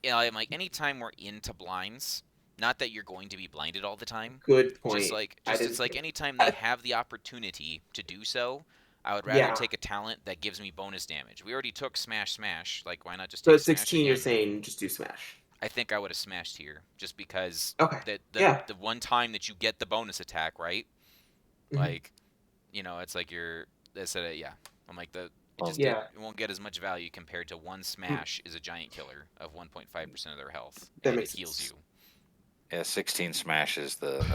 I'm like, anytime we're into blinds. Not that you're going to be blinded all the time. Good point. It's like anytime they have the opportunity to do so, I would rather take a talent that gives me bonus damage. We already took Smash Smash. Like, why not just take So at Smash 16, again? you're saying just do Smash. I think I would have smashed here, just because the one time that you get the bonus attack, right? Mm-hmm. Like, you know, it's like you're. Yeah. I'm like it won't get as much value compared to one Smash is a giant killer of 1.5% of their health, and it heals you. Yeah, 16 Smash is the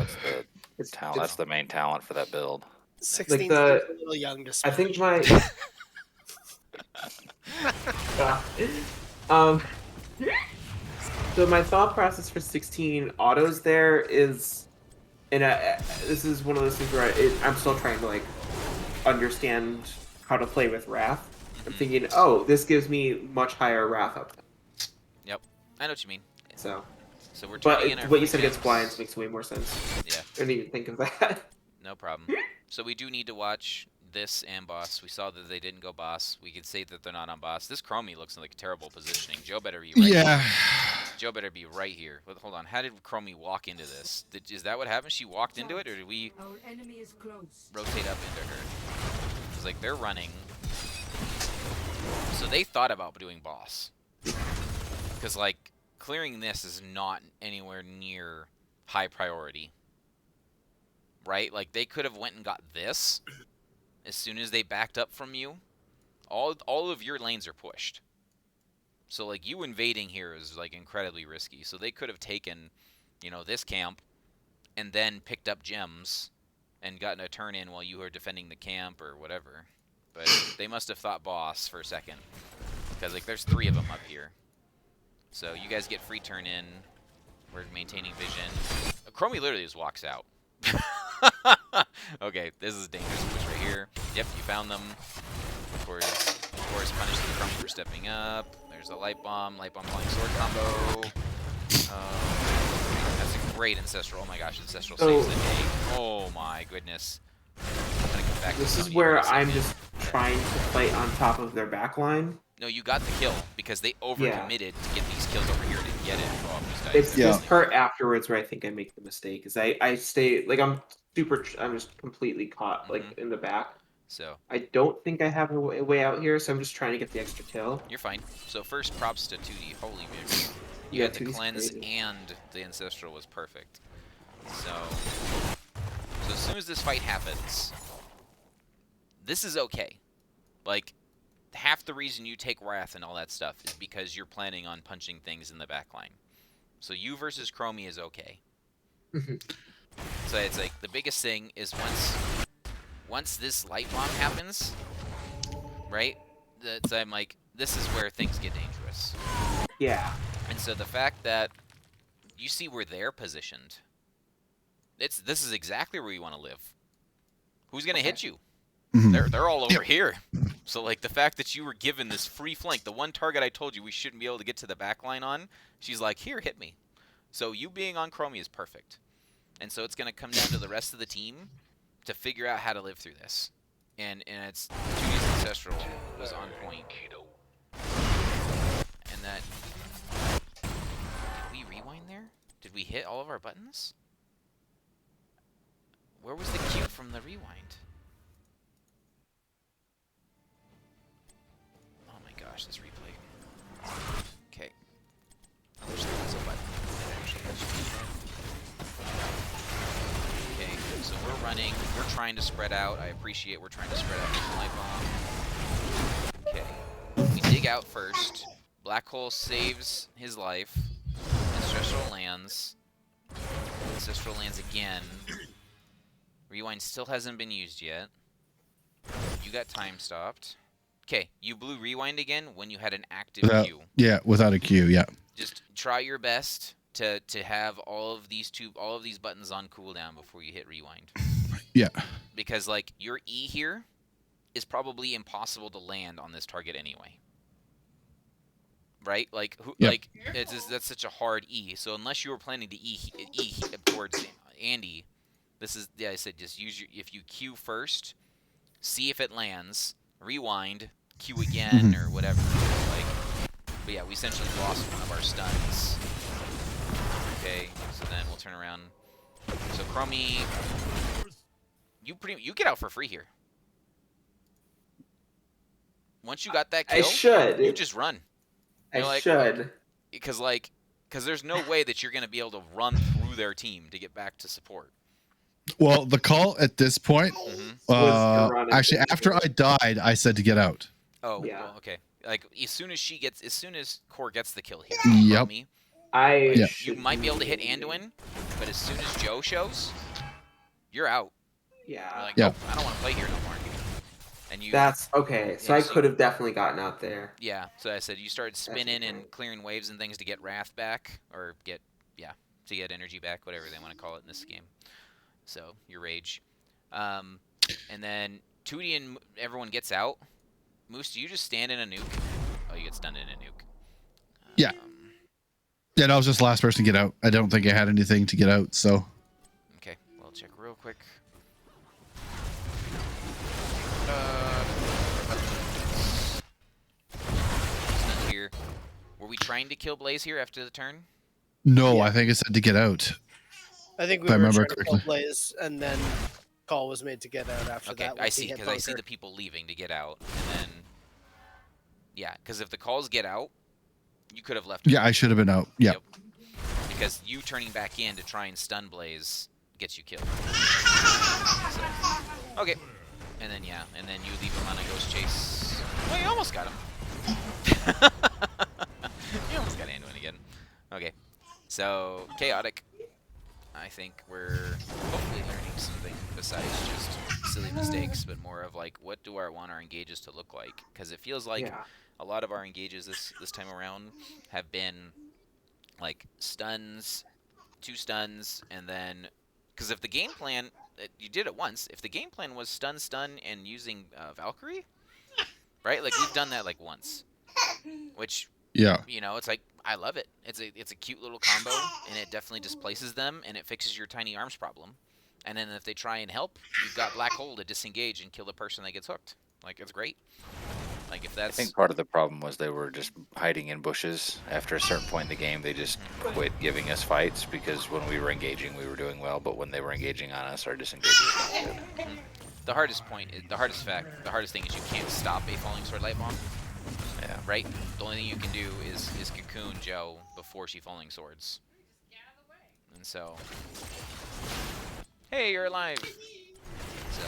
talent. That's the main talent for that build. 16 is a little young to smash. I think my so my thought process for 16 autos there is, and this is one of those things where I'm still trying to like understand how to play with Wrath. I'm thinking, oh, this gives me much higher Wrath up. Yep, I know what you mean. So we're but turning in our what you said free against blinds makes way more sense. Yeah. I didn't even think of that. No problem. So we do need to watch this and boss. We saw that they didn't go boss. We could say that they're not on boss. This Chromie looks like terrible positioning. Joe better be right here. Joe better be right here. Hold on. How did Chromie walk into this? Is that what happened? She walked into it, or did we rotate up into her? It's like they're running. So they thought about doing boss. Because, like, clearing this is not anywhere near high priority. Right? Like, they could have went and got this as soon as they backed up from you. All of your lanes are pushed. So, like, you invading here is, like, incredibly risky. So they could have taken, you know, this camp and then picked up gems and gotten a turn in while you were defending the camp or whatever. But they must have thought boss for a second. Because, like, there's 3 of them up here. So you guys get free turn in. We're maintaining vision. Chromie literally just walks out. Okay, this is dangerous push right here. Yep, you found them. Of course, punish the Chromie for stepping up. There's a light bomb flying sword combo. That's a great ancestral. Oh my gosh, ancestral saves the day. Oh my goodness. I'm gonna come back. This is where I'm just trying to fight on top of their backline. No, you got the kill because they overcommitted to get these kills over here to get it. Oh, It's this part afterwards where I think I make the mistake. Is I stay like I'm just completely caught like in the back. So I don't think I have a way out here, so I'm just trying to get the extra kill. you're fine. So first, props to 2D. Holy mix. You Yeah, had the 2D's cleanse crazy. and the ancestral was perfect. So as soon as this fight happens, this is okay. Like, half the reason you take Wrath and all that stuff is because you're planning on punching things in the back line. So you versus Chromie is okay. So it's like the biggest thing is once this light bomb happens, right? I'm like, this is where things get dangerous. Yeah. And so the fact that you see where they're positioned, this is exactly where you want to live. Who's gonna hit you? They're all over here. So like the fact that you were given this free flank, the one target I told you we shouldn't be able to get to the back line on, she's like, here, hit me. So you being on Chromie is perfect. And so it's gonna come down to the rest of the team to figure out how to live through this. And it's 2D's Ancestral was on point. And that, did we rewind there? Did we hit all of our buttons? Where was the cue from the rewind? Oh my gosh, this replay. Okay. I wish there was a button that actually has replay. Okay, so we're running. We're trying to spread out. I appreciate we're trying to spread out with the light bomb. Okay. We dig out first. Black Hole saves his life. Ancestral lands. Ancestral lands again. Rewind still hasn't been used yet. You got time stopped. Okay, you blew rewind again when you had an active queue. Yeah, without a queue, yeah. Just try your best to have all of these buttons on cooldown before you hit rewind. Yeah. Because like your E here is probably impossible to land on this target anyway. Right? Like like that's such a hard E. So unless you were planning to E towards Andy, this is I said just use if you queue first, see if it lands, rewind, queue again or whatever. Like, but yeah, we essentially lost one of our stuns. Okay, so then we'll turn around. So Chromie, you get out for free here. Once you got that kill, you just run. I should. Because there's no way that you're going to be able to run through their team to get back to support. Well, the call at this point, actually, after I died, I said to get out. Oh, yeah. Well, okay. Like as soon as Core gets the kill here, Yep. You might be able to hit Anduin, but as soon as Joe shows, you're out. Yeah. You're like, nope, I don't want to play here no more. And you. That's okay. So I could have definitely gotten out there. Yeah. So I said you started spinning and clearing waves and things to get Wrath back, or to get energy back, whatever they want to call it in this game. So your rage, and then 2D and everyone gets out. Moose, do you just stand in a nuke? Oh, you get stunned in a nuke. Yeah. Yeah, I was just the last person to get out. I don't think I had anything to get out, so. Okay, well, check real quick. Stunned here. Were we trying to kill Blaze here after the turn? No, I think it said to get out. I think we were trying to kill Blaze, and then call was made to get out after that. Okay, I see, because I see the people leaving to get out, and then yeah, because if the calls get out, you could have left. Yeah, I should have been out. Yeah. Yep. Because you turning back in to try and stun Blaze gets you killed. So, okay, and then you leave him on a ghost chase. Well, you almost got him. You almost got Anduin again. Okay, so chaotic. I think we're hopefully learning something besides just silly mistakes, but more of like, what do I want our engages to look like? Because it feels like a lot of our engages this time around have been like stuns, 2 stuns, and then because if the game plan you did it once, if the game plan was stun and using Valkyrie, right? Like we've done that like once, which you know, it's like I love it. It's a cute little combo, and it definitely displaces them, and it fixes your tiny arms problem. And then if they try and help, you've got Black Hole to disengage and kill the person that gets hooked. Like it's great. Like if that's. I think part of the problem was they were just hiding in bushes. After a certain point in the game, they just quit giving us fights because when we were engaging, we were doing well, but when they were engaging on us, our disengage was not good. The hardest thing is you can't stop a falling sword light bomb. Yeah. Right? The only thing you can do is cocoon Joe before she falling swords. And so. Hey, you're alive! So.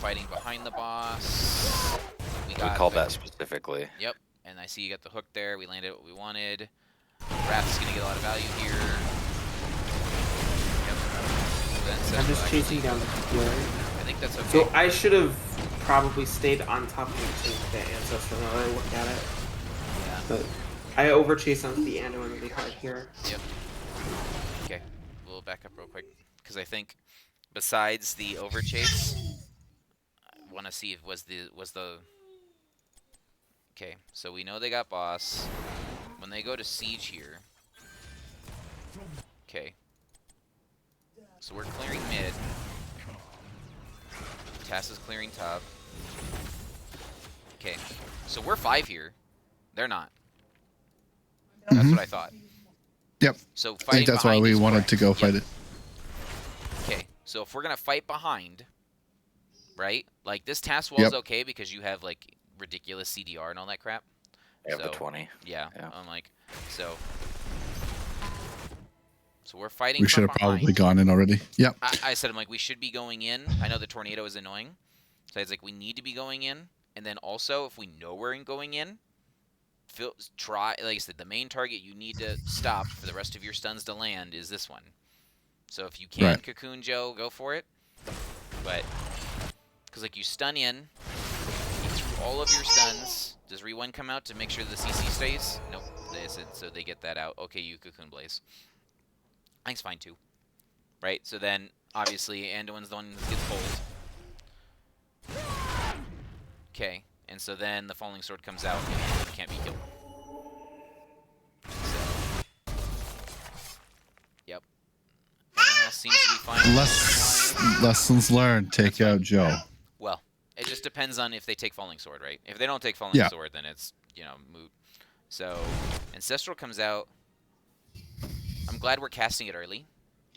Fighting behind the boss. We called that specifically. Yep. And I see you got the hook there. We landed what we wanted. Wrath's gonna get a lot of value here. Yep. I'm just chasing down the healer. I think that's okay. So I should have probably stayed on top of the Ancestor now that I look at it. Yeah. But I overchased onto the Anduin really hard here. Yep. Okay. We'll back up real quick. Because I think besides the overchase, I want to see if was the... Okay, so we know they got boss. When they go to siege here... Okay. So we're clearing mid. Tass is clearing top. Okay, so we're 5 here. They're not. That's what I thought. Yep. So I think that's why we wanted to go fight it. Okay, so if we're gonna fight behind, right? Like this task wall is okay because you have like ridiculous CDR and all that crap. We have the 20. Yeah. I'm like, so we're fighting. We should have probably gone in already. Yep. I said, I'm like, we should be going in. I know the tornado is annoying, so I was like, we need to be going in. And then also, if we know we're going in, try. Like I said, the main target you need to stop for the rest of your stuns to land is this one. So if you can cocoon Joe, go for it. But because like you stun in, you threw all of your stuns. Does rewind come out to make sure the CC stays? Nope. They said so they get that out. Okay, you cocoon Blaze. I think it's fine too. Right? So then, obviously, Anduin's the one that gets pulled. Okay. And so then the Falling Sword comes out and Anduin can't be killed. So. Yep. Everyone else seems to be fine. Lessons learned. Take out Joe. Well, it just depends on if they take Falling Sword, right? If they don't take Falling Sword, then it's, you know, moot. So, Ancestral comes out. I'm glad we're casting it early.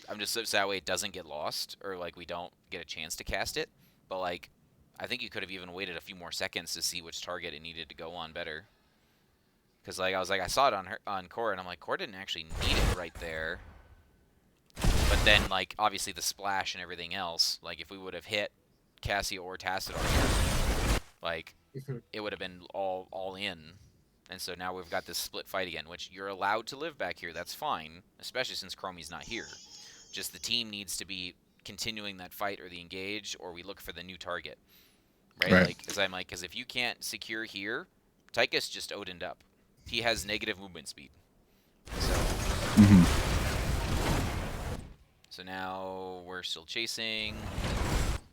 I'm just so that way it doesn't get lost, or like we don't get a chance to cast it. But like, I think you could have even waited a few more seconds to see which target it needed to go on better. Because like I was like, I saw it on Core, and I'm like, Core didn't actually need it right there. But then like obviously the splash and everything else, like if we would have hit Cassia or Tacit already, like it would have been all in. And so now we've got this split fight again, which you're allowed to live back here. That's fine, especially since Chromie's not here. Just the team needs to be continuing that fight or the engage, or we look for the new target. Right? Like, because I'm like, because if you can't secure here, Tychus just Odin'd up. He has negative movement speed. So, so now we're still chasing.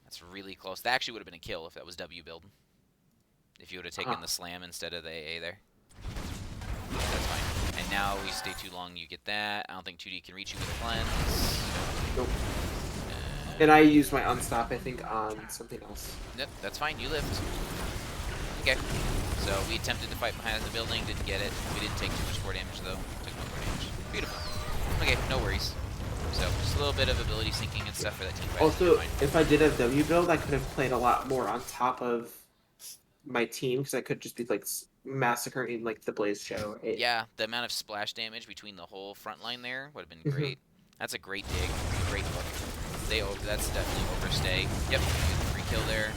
That's really close. That actually would have been a kill if that was W build. If you would have taken the slam instead of the AA there. That's fine. And now we stay too long, you get that. I don't think 2D can reach you with a cleanse. Nope. And I used my unstop, I think, on something else. Yep, that's fine. You lived. Okay. So we attempted to fight behind the building, didn't get it. We didn't take too much core damage, though. Took no core damage. Beautiful. Okay, no worries. So just a little bit of ability syncing and stuff for that team fight. Also, if I did have W build, I could have played a lot more on top of my team, because I could just be like massacring like the Blaze show. Yeah, the amount of splash damage between the whole front line there would have been great. That's a great dig, great look. That's definitely overstay. Yep, you get the free kill there.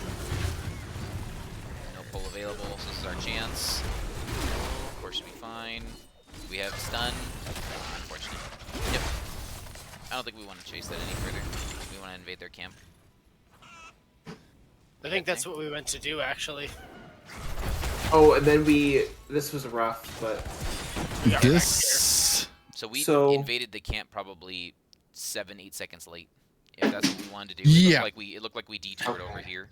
No pull available, so this is our chance. Of course, should be fine. We have stun. Unfortunate. Yep. I don't think we want to chase that any further. We We want to invade their camp. I think that's what we went to do, actually. Oh, and then this was rough, but We got wrecked This. So we So- invaded the camp probably 7-8 seconds late. If that's what we wanted to do. Yeah. It looked like we detoured over here.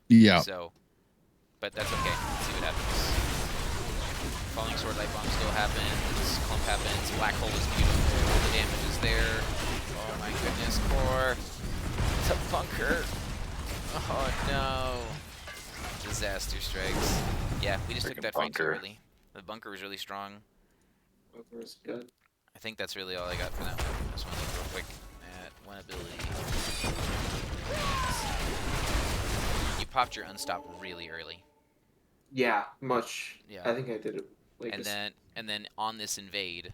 Yeah. So, but that's okay. Let's see what happens. Falling Sword Light Bomb still happens. Clump happens. Black Hole is beautiful. The damage is there. Oh my goodness, Core. It's a bunker. Oh no. Disaster strikes. Yeah, we just took Freaking that fight too bunker. early. The bunker was really strong. Bunker was good. I think that's really all I got for that one. I just want to look real quick at one ability. You popped your unstop really early. Yeah, much. Yeah. I think I did it. Like And then on this invade,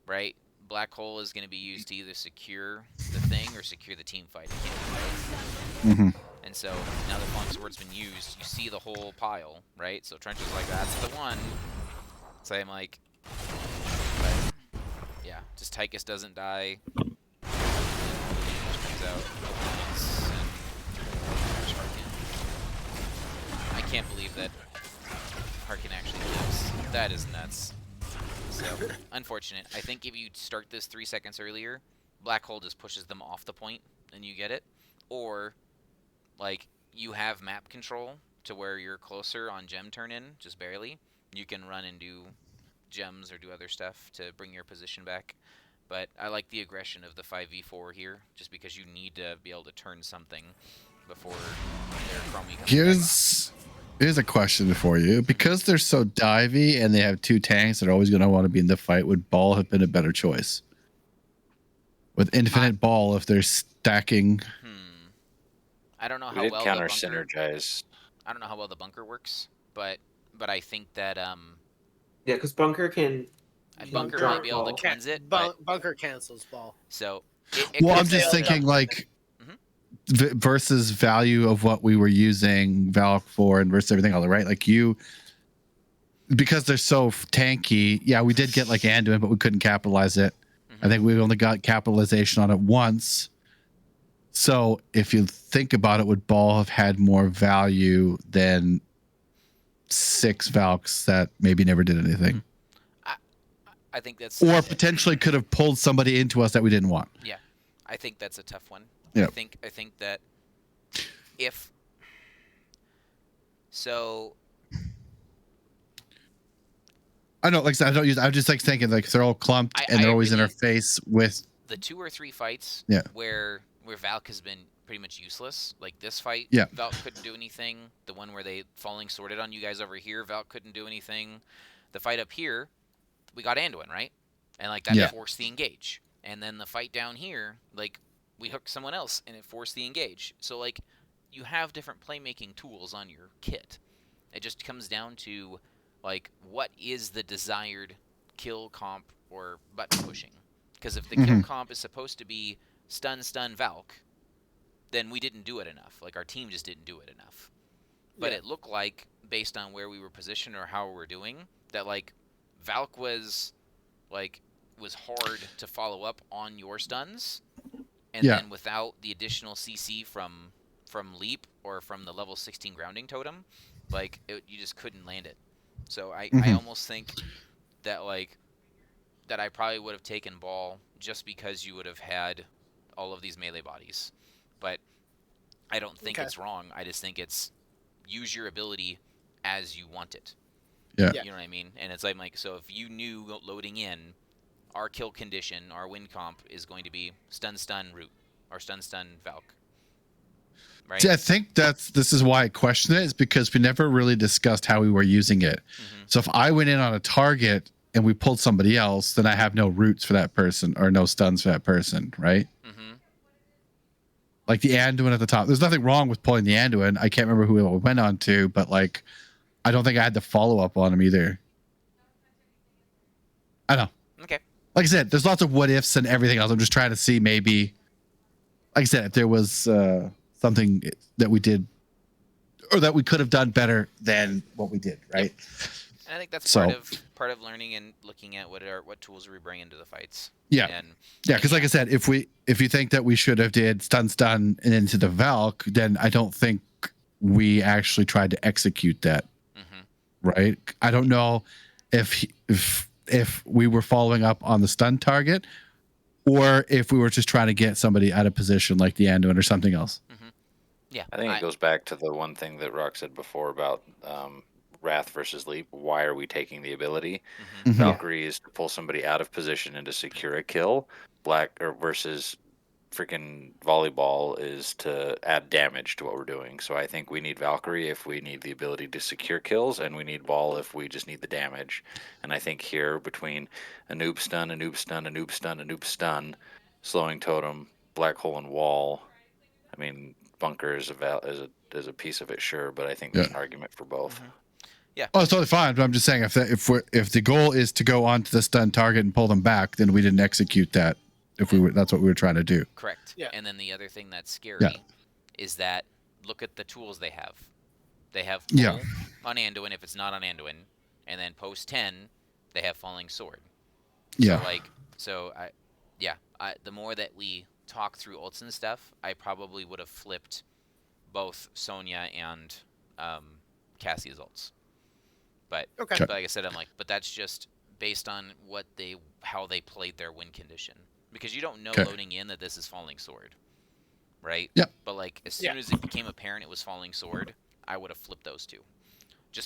right? Black Hole is going to be used to either secure the thing or secure the team fight. It can't be both. Mm-hmm. And so now that Falling Sword's been used, you see the whole pile, right? So Trench is like, that's the one. So I'm like, but yeah, just Tychus doesn't die. And all the damage comes out. And there's Harkin. I can't believe that Harkin actually lives. That is nuts. So, unfortunate. I think if you start this 3 seconds earlier, Black Hole just pushes them off the point and you get it. Or, like, you have map control to where you're closer on gem turn in, just barely. You can run and do gems or do other stuff to bring your position back. But I like the aggression of the 5v4 here, just because you need to be able to turn something before their Chromie comes back. Here's a question for you. Because they're so divey and they have two tanks that are always going to want to be in the fight, would Ball have been a better choice? With infinite Ball, if they're stacking. I don't know We how did well counter the bunker. synergize. I don't know how well the bunker works, but I think that yeah, because bunker can. bunker drop might be able to Ball. cleanse it. But, Bunker cancels Ball. so Well, I'm could just fail. thinking like Mhm. versus value of what we were using Valk for and versus everything else, right? Like because they're so tanky. Yeah, we did get like Anduin, but we couldn't capitalize it. I think we only got capitalization on it once. So if you think about it, would Ball have had more value than 6 Valks that maybe never did anything? I think that's Or potentially could have pulled somebody into us that we didn't want. Yeah, I think that's a tough one. Yeah. I think that if so, I know, like I said, I don't use. I'm just like thinking, like they're all clumped and I they're always in our really- face with. the 2 or 3 fights Yeah. where Valk has been pretty much useless. Like this fight, Yeah. Valk couldn't do anything. The one where they Falling Sworded on you guys over here, Valk couldn't do anything. The fight up here, we got Anduin, right? And like that Yeah. forced the engage. And then the fight down here, like we hooked someone else and it forced the engage. So like you have different playmaking tools on your kit. It just comes down to like what is the desired kill comp or button pushing. Because if the kill comp is supposed to be stun Valk, then we didn't do it enough. Like our team just didn't do it enough. But it looked like, based on where we were positioned or how we were doing, that like Valk was hard to follow up on your stuns, and then without the additional CC from leap or from the level 16 grounding totem, like you just couldn't land it. So I almost think that like that I probably would have taken Ball just because you would have had all of these melee bodies. But I don't think it's wrong. I just think it's use your ability as you want it. Yeah. You know what I mean? And it's like so if you knew loading in, our kill condition, our win comp is going to be stun root or stun Valk. Right? See, I think this is why I question it, is because we never really discussed how we were using it. So if I went in on a target and we pulled somebody else, then I have no roots for that person or no stuns for that person, right? Like the Anduin at the top. There's nothing wrong with pulling the Anduin. I can't remember who it went on to, but like I don't think I had the follow up on him either. I know. Okay. Like I said, there's lots of what ifs and everything else. I'm just trying to see maybe, like I said, if there was something that we did or that we could have done better than what we did, right? And I think that's So part of learning and looking at what tools we bring into the fights. yeah, And yeah, because like I said, if you think that we should have did stun and into the Valk, then I don't think we actually tried to execute that. Right? I don't know if we were following up on the stun target, or if we were just trying to get somebody out of position like the Anduin or something else. Yeah, I think it goes back to the one thing that Rock said before about Wrath versus Leap. Why are we taking the ability? Valkyrie is to pull somebody out of position and to secure a kill. Versus freaking volleyball is to add damage to what we're doing. So I think we need Valkyrie if we need the ability to secure kills, and we need Ball if we just need the damage. And I think here between a noob stun, a noob stun, a noob stun, a noob stun, slowing totem, black hole and wall. I mean, bunker is a piece of it, sure, but I think there's an argument for both. Yeah. Oh, it's totally fine. But I'm just saying, if the goal is to go onto the stun target and pull them back, then we didn't execute that. That's what we were trying to do. Correct. Yeah. And then the other thing that's scary is that look at the tools they have. They have full on Anduin if it's not on Anduin, and then post 10 they have Falling Sword. Yeah. So the more that we talk through ults and stuff, I probably would have flipped both Sonya and Cassie's ults. But like I said, but that's just based on how they played their win condition. Because you don't know loading in that this is Falling Sword, right? Yeah. But as soon as it became apparent it was Falling Sword, I would have flipped those two.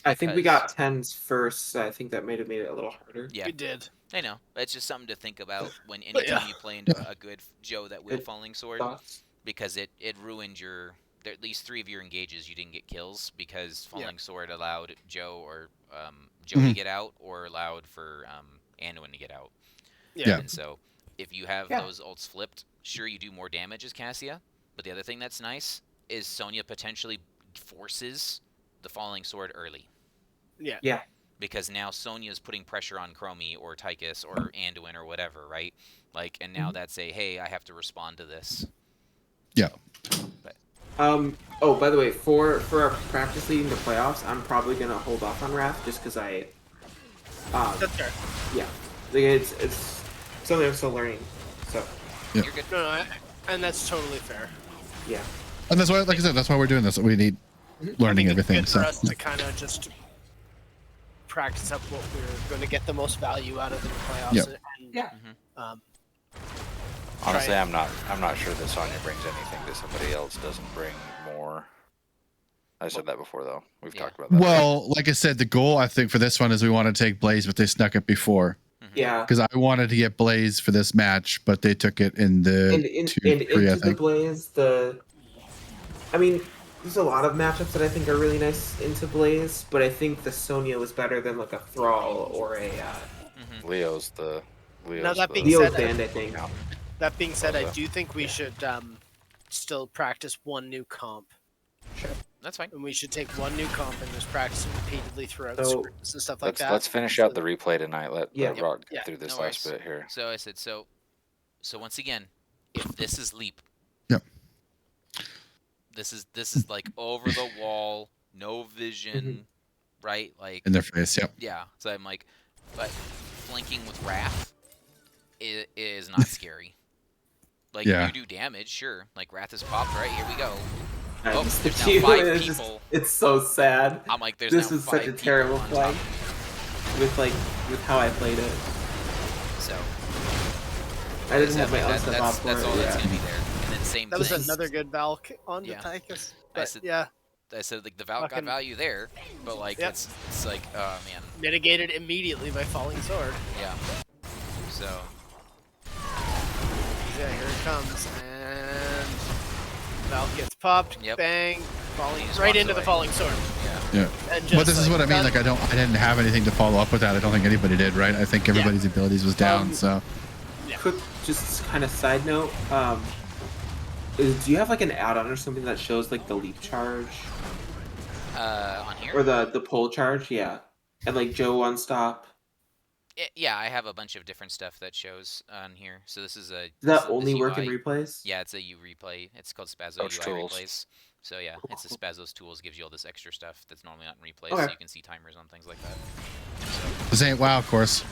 I think we got 10s first. So I think that might have made it a little harder. Yeah, we did. I know. It's just something to think about when anytime you play into a good Joe that will Falling Sword, because it ruined at least 3 of your engages. You didn't get kills because Falling Sword allowed Joe or Joe to get out, or allowed for Anduin to get out. Yeah. And so if you have those ults flipped, sure, you do more damage as Cassia, but the other thing that's nice is Sonya potentially forces the Falling Sword early. Yeah. Because now Sonya's putting pressure on Chromie or Tychus or Anduin or whatever, right? And now that's hey, I have to respond to this. Yeah. But Oh, by the way, for our practice leading to playoffs, I'm probably gonna hold off on Wrath just because That's fair. Yeah. It's something I'm still learning. So you're good. No, and that's totally fair. Yeah. And that's why, like I said, that's why we're doing this. We need learning everything. It's good for us to kind of just practice up what we're going to get the most value out of in the playoffs. Honestly, I'm not sure that Sonya brings anything that somebody else doesn't bring more. I said that before, though. We've talked about that. Well, like I said, the goal I think for this one is we want to take Blaze, but they snuck it before. Yeah. Because I wanted to get Blaze for this match, but they took it in the into the Blaze. I mean, there's a lot of matchups that I think are really nice into Blaze, but I think the Sonya was better than a Thrall or a. Leo's now that being Leo's said, band, I think. That being said, I do think we should still practice one new comp. Sure. That's fine. And we should take one new comp and just practice it repeatedly throughout scripts and stuff like that. Let's finish out the replay tonight. Let Rock get through this No last worries. bit here. So I said, so once again, if this is Leap, this is over the wall, no vision, right? In their face, Yeah. So I'm but flanking with Wrath is not scary. You do damage, sure. Wrath is popped, right? Here we go. There's now 5 people. It's so sad. I'm there's this now was 5 such a terrible play with how I played it. So I didn't have my own stuff off for it. That's all that's gonna be there. And then same. That was another good Valk on the Tychus. I said the Valk got value there, but it's oh man. Mitigated immediately by Falling Sword. Yeah. So. Yeah, here it comes, and Valk gets popped. Yep. Bang, falling right into the Falling Sword. Yeah. But this is what I mean. I didn't have anything to follow up with that. I don't think anybody did, right? I think everybody's abilities was down. So. Quick, just kind of side note. Do you have an add-on or something that shows the leap charge? On here. Or the pull charge, yeah, and Joe on stop. Yeah, I have a bunch of different stuff that shows on here. So this is a. Does that only work in replays? Yeah, it's a U replay. It's called Spazzo Coach UI tools. replays. So yeah, it's the Spazzo's tools gives you all this extra stuff that's normally not in replay, Okay. so you can see timers on things like that. This ain't WoW, of course.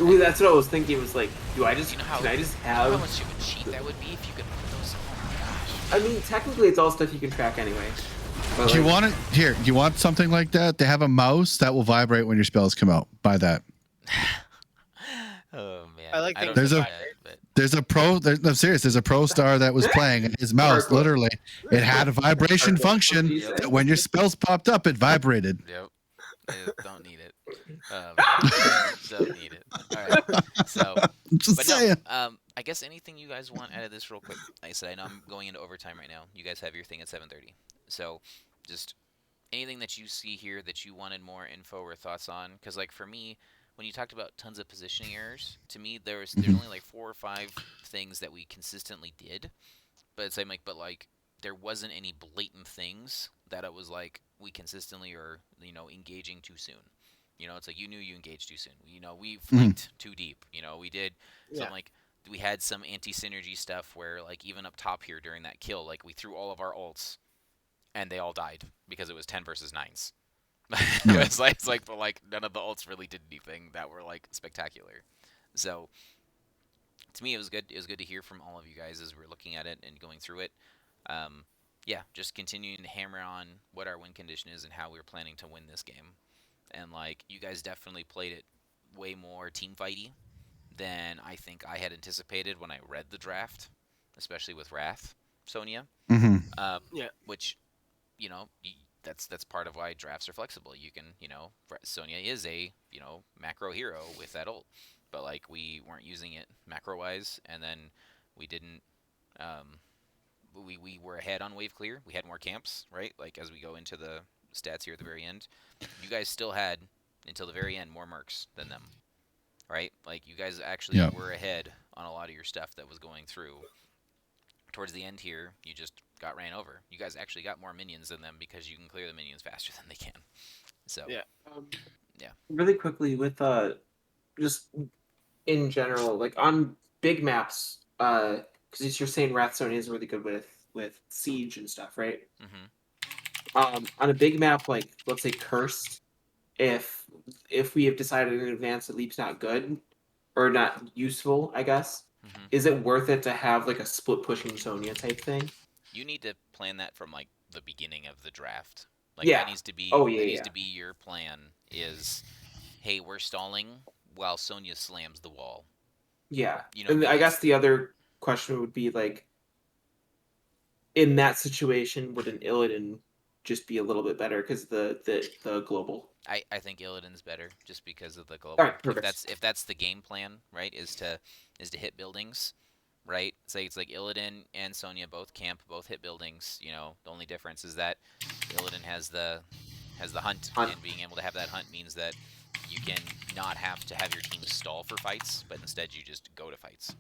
Ooh, that's what I was thinking. Was like, do I just You know how, can I just you know how have? much of a cheat that would be if you could put those. Oh my gosh. I mean, technically, it's all stuff you can track anyway. But Do you like, want it here? Do you want something like that? They have a mouse that will vibrate when your spells come out. Buy that. Oh man, I like I don't things that need vibrate. that, but There's a pro. I'm serious. There's a pro star that was playing, and his mouse Hardcore. literally it had a vibration Hardcore. function What did you that say? when your spells popped up, it vibrated. yep, I just don't need it. Don't need it. All right, so. I'm just But no, saying. I guess anything you guys want out of this real quick. Like I said, I know I'm going into overtime right now. You guys have your thing at 7:30. So, just anything that you see here that you wanted more info or thoughts on. Because, like, for me, when you talked about tons of positioning errors, to me, there's only like 4 or 5 things that we consistently did. But it's like, there wasn't any blatant things that it was like we consistently are, engaging too soon. It's like you knew you engaged too soon. We flanked too deep. We did Yeah. some like we had some anti-synergy stuff where like even up top here during that kill, like we threw all of our ults and they all died because it was 10 versus 9s. Yeah. But like none of the ults really did anything that were like spectacular. So to me, it was good. It was good to hear from all of you guys as we were looking at it and going through it. Yeah, just continuing to hammer on what our win condition is and how we're planning to win this game. And like you guys definitely played it way more team fighty than I think I had anticipated when I read the draft, especially with Wrath, Sonya. Mm-hmm. Yeah. Which, that's part of why drafts are flexible. You can, Sonya is a macro hero with that ult, but like we weren't using it macro wise, and then we didn't. We were ahead on wave clear. We had more camps, right? Like as we go into the stats here at the very end, you guys still had until the very end more mercs than them, right? Like you guys actually were ahead on a lot of your stuff that was going through. Towards the end here, you just got ran over. You guys actually got more minions than them because you can clear the minions faster than they can. So Yeah. Yeah. Really quickly with just in general, like on big maps, because you're saying Wrathstone is really good with siege and stuff, right? On a big map like let's say Cursed, if we have decided in advance that Leap's not good or not useful, I guess, is it worth it to have like a split pushing Sonya type thing? You need to plan that from like the beginning of the draft. Like Yeah. that needs to be Oh, yeah, that needs yeah. to be your plan is hey, we're stalling while Sonya slams the wall. Yeah. You know, And I minions- guess the other question would be like, in that situation, would an Illidan just be a little bit better because the global? I think Illidan's better just because of the global. All right, perfect. If that's the game plan, right, is to hit buildings, right? Say it's like Illidan and Sonya both camp, both hit buildings. The only difference is that Illidan has the hunt, and being able to have that hunt means that you can not have to have your team stall for fights, but instead you just go to fights.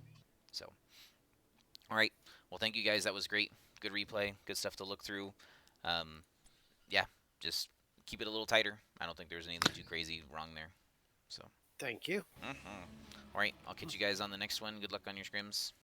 So, all right. Well, thank you guys. That was great. Good replay. Good stuff to look through. Yeah, just keep it a little tighter. I don't think there's anything too crazy wrong there. So. Thank you. All right. I'll catch you guys on the next one. Good luck on your scrims.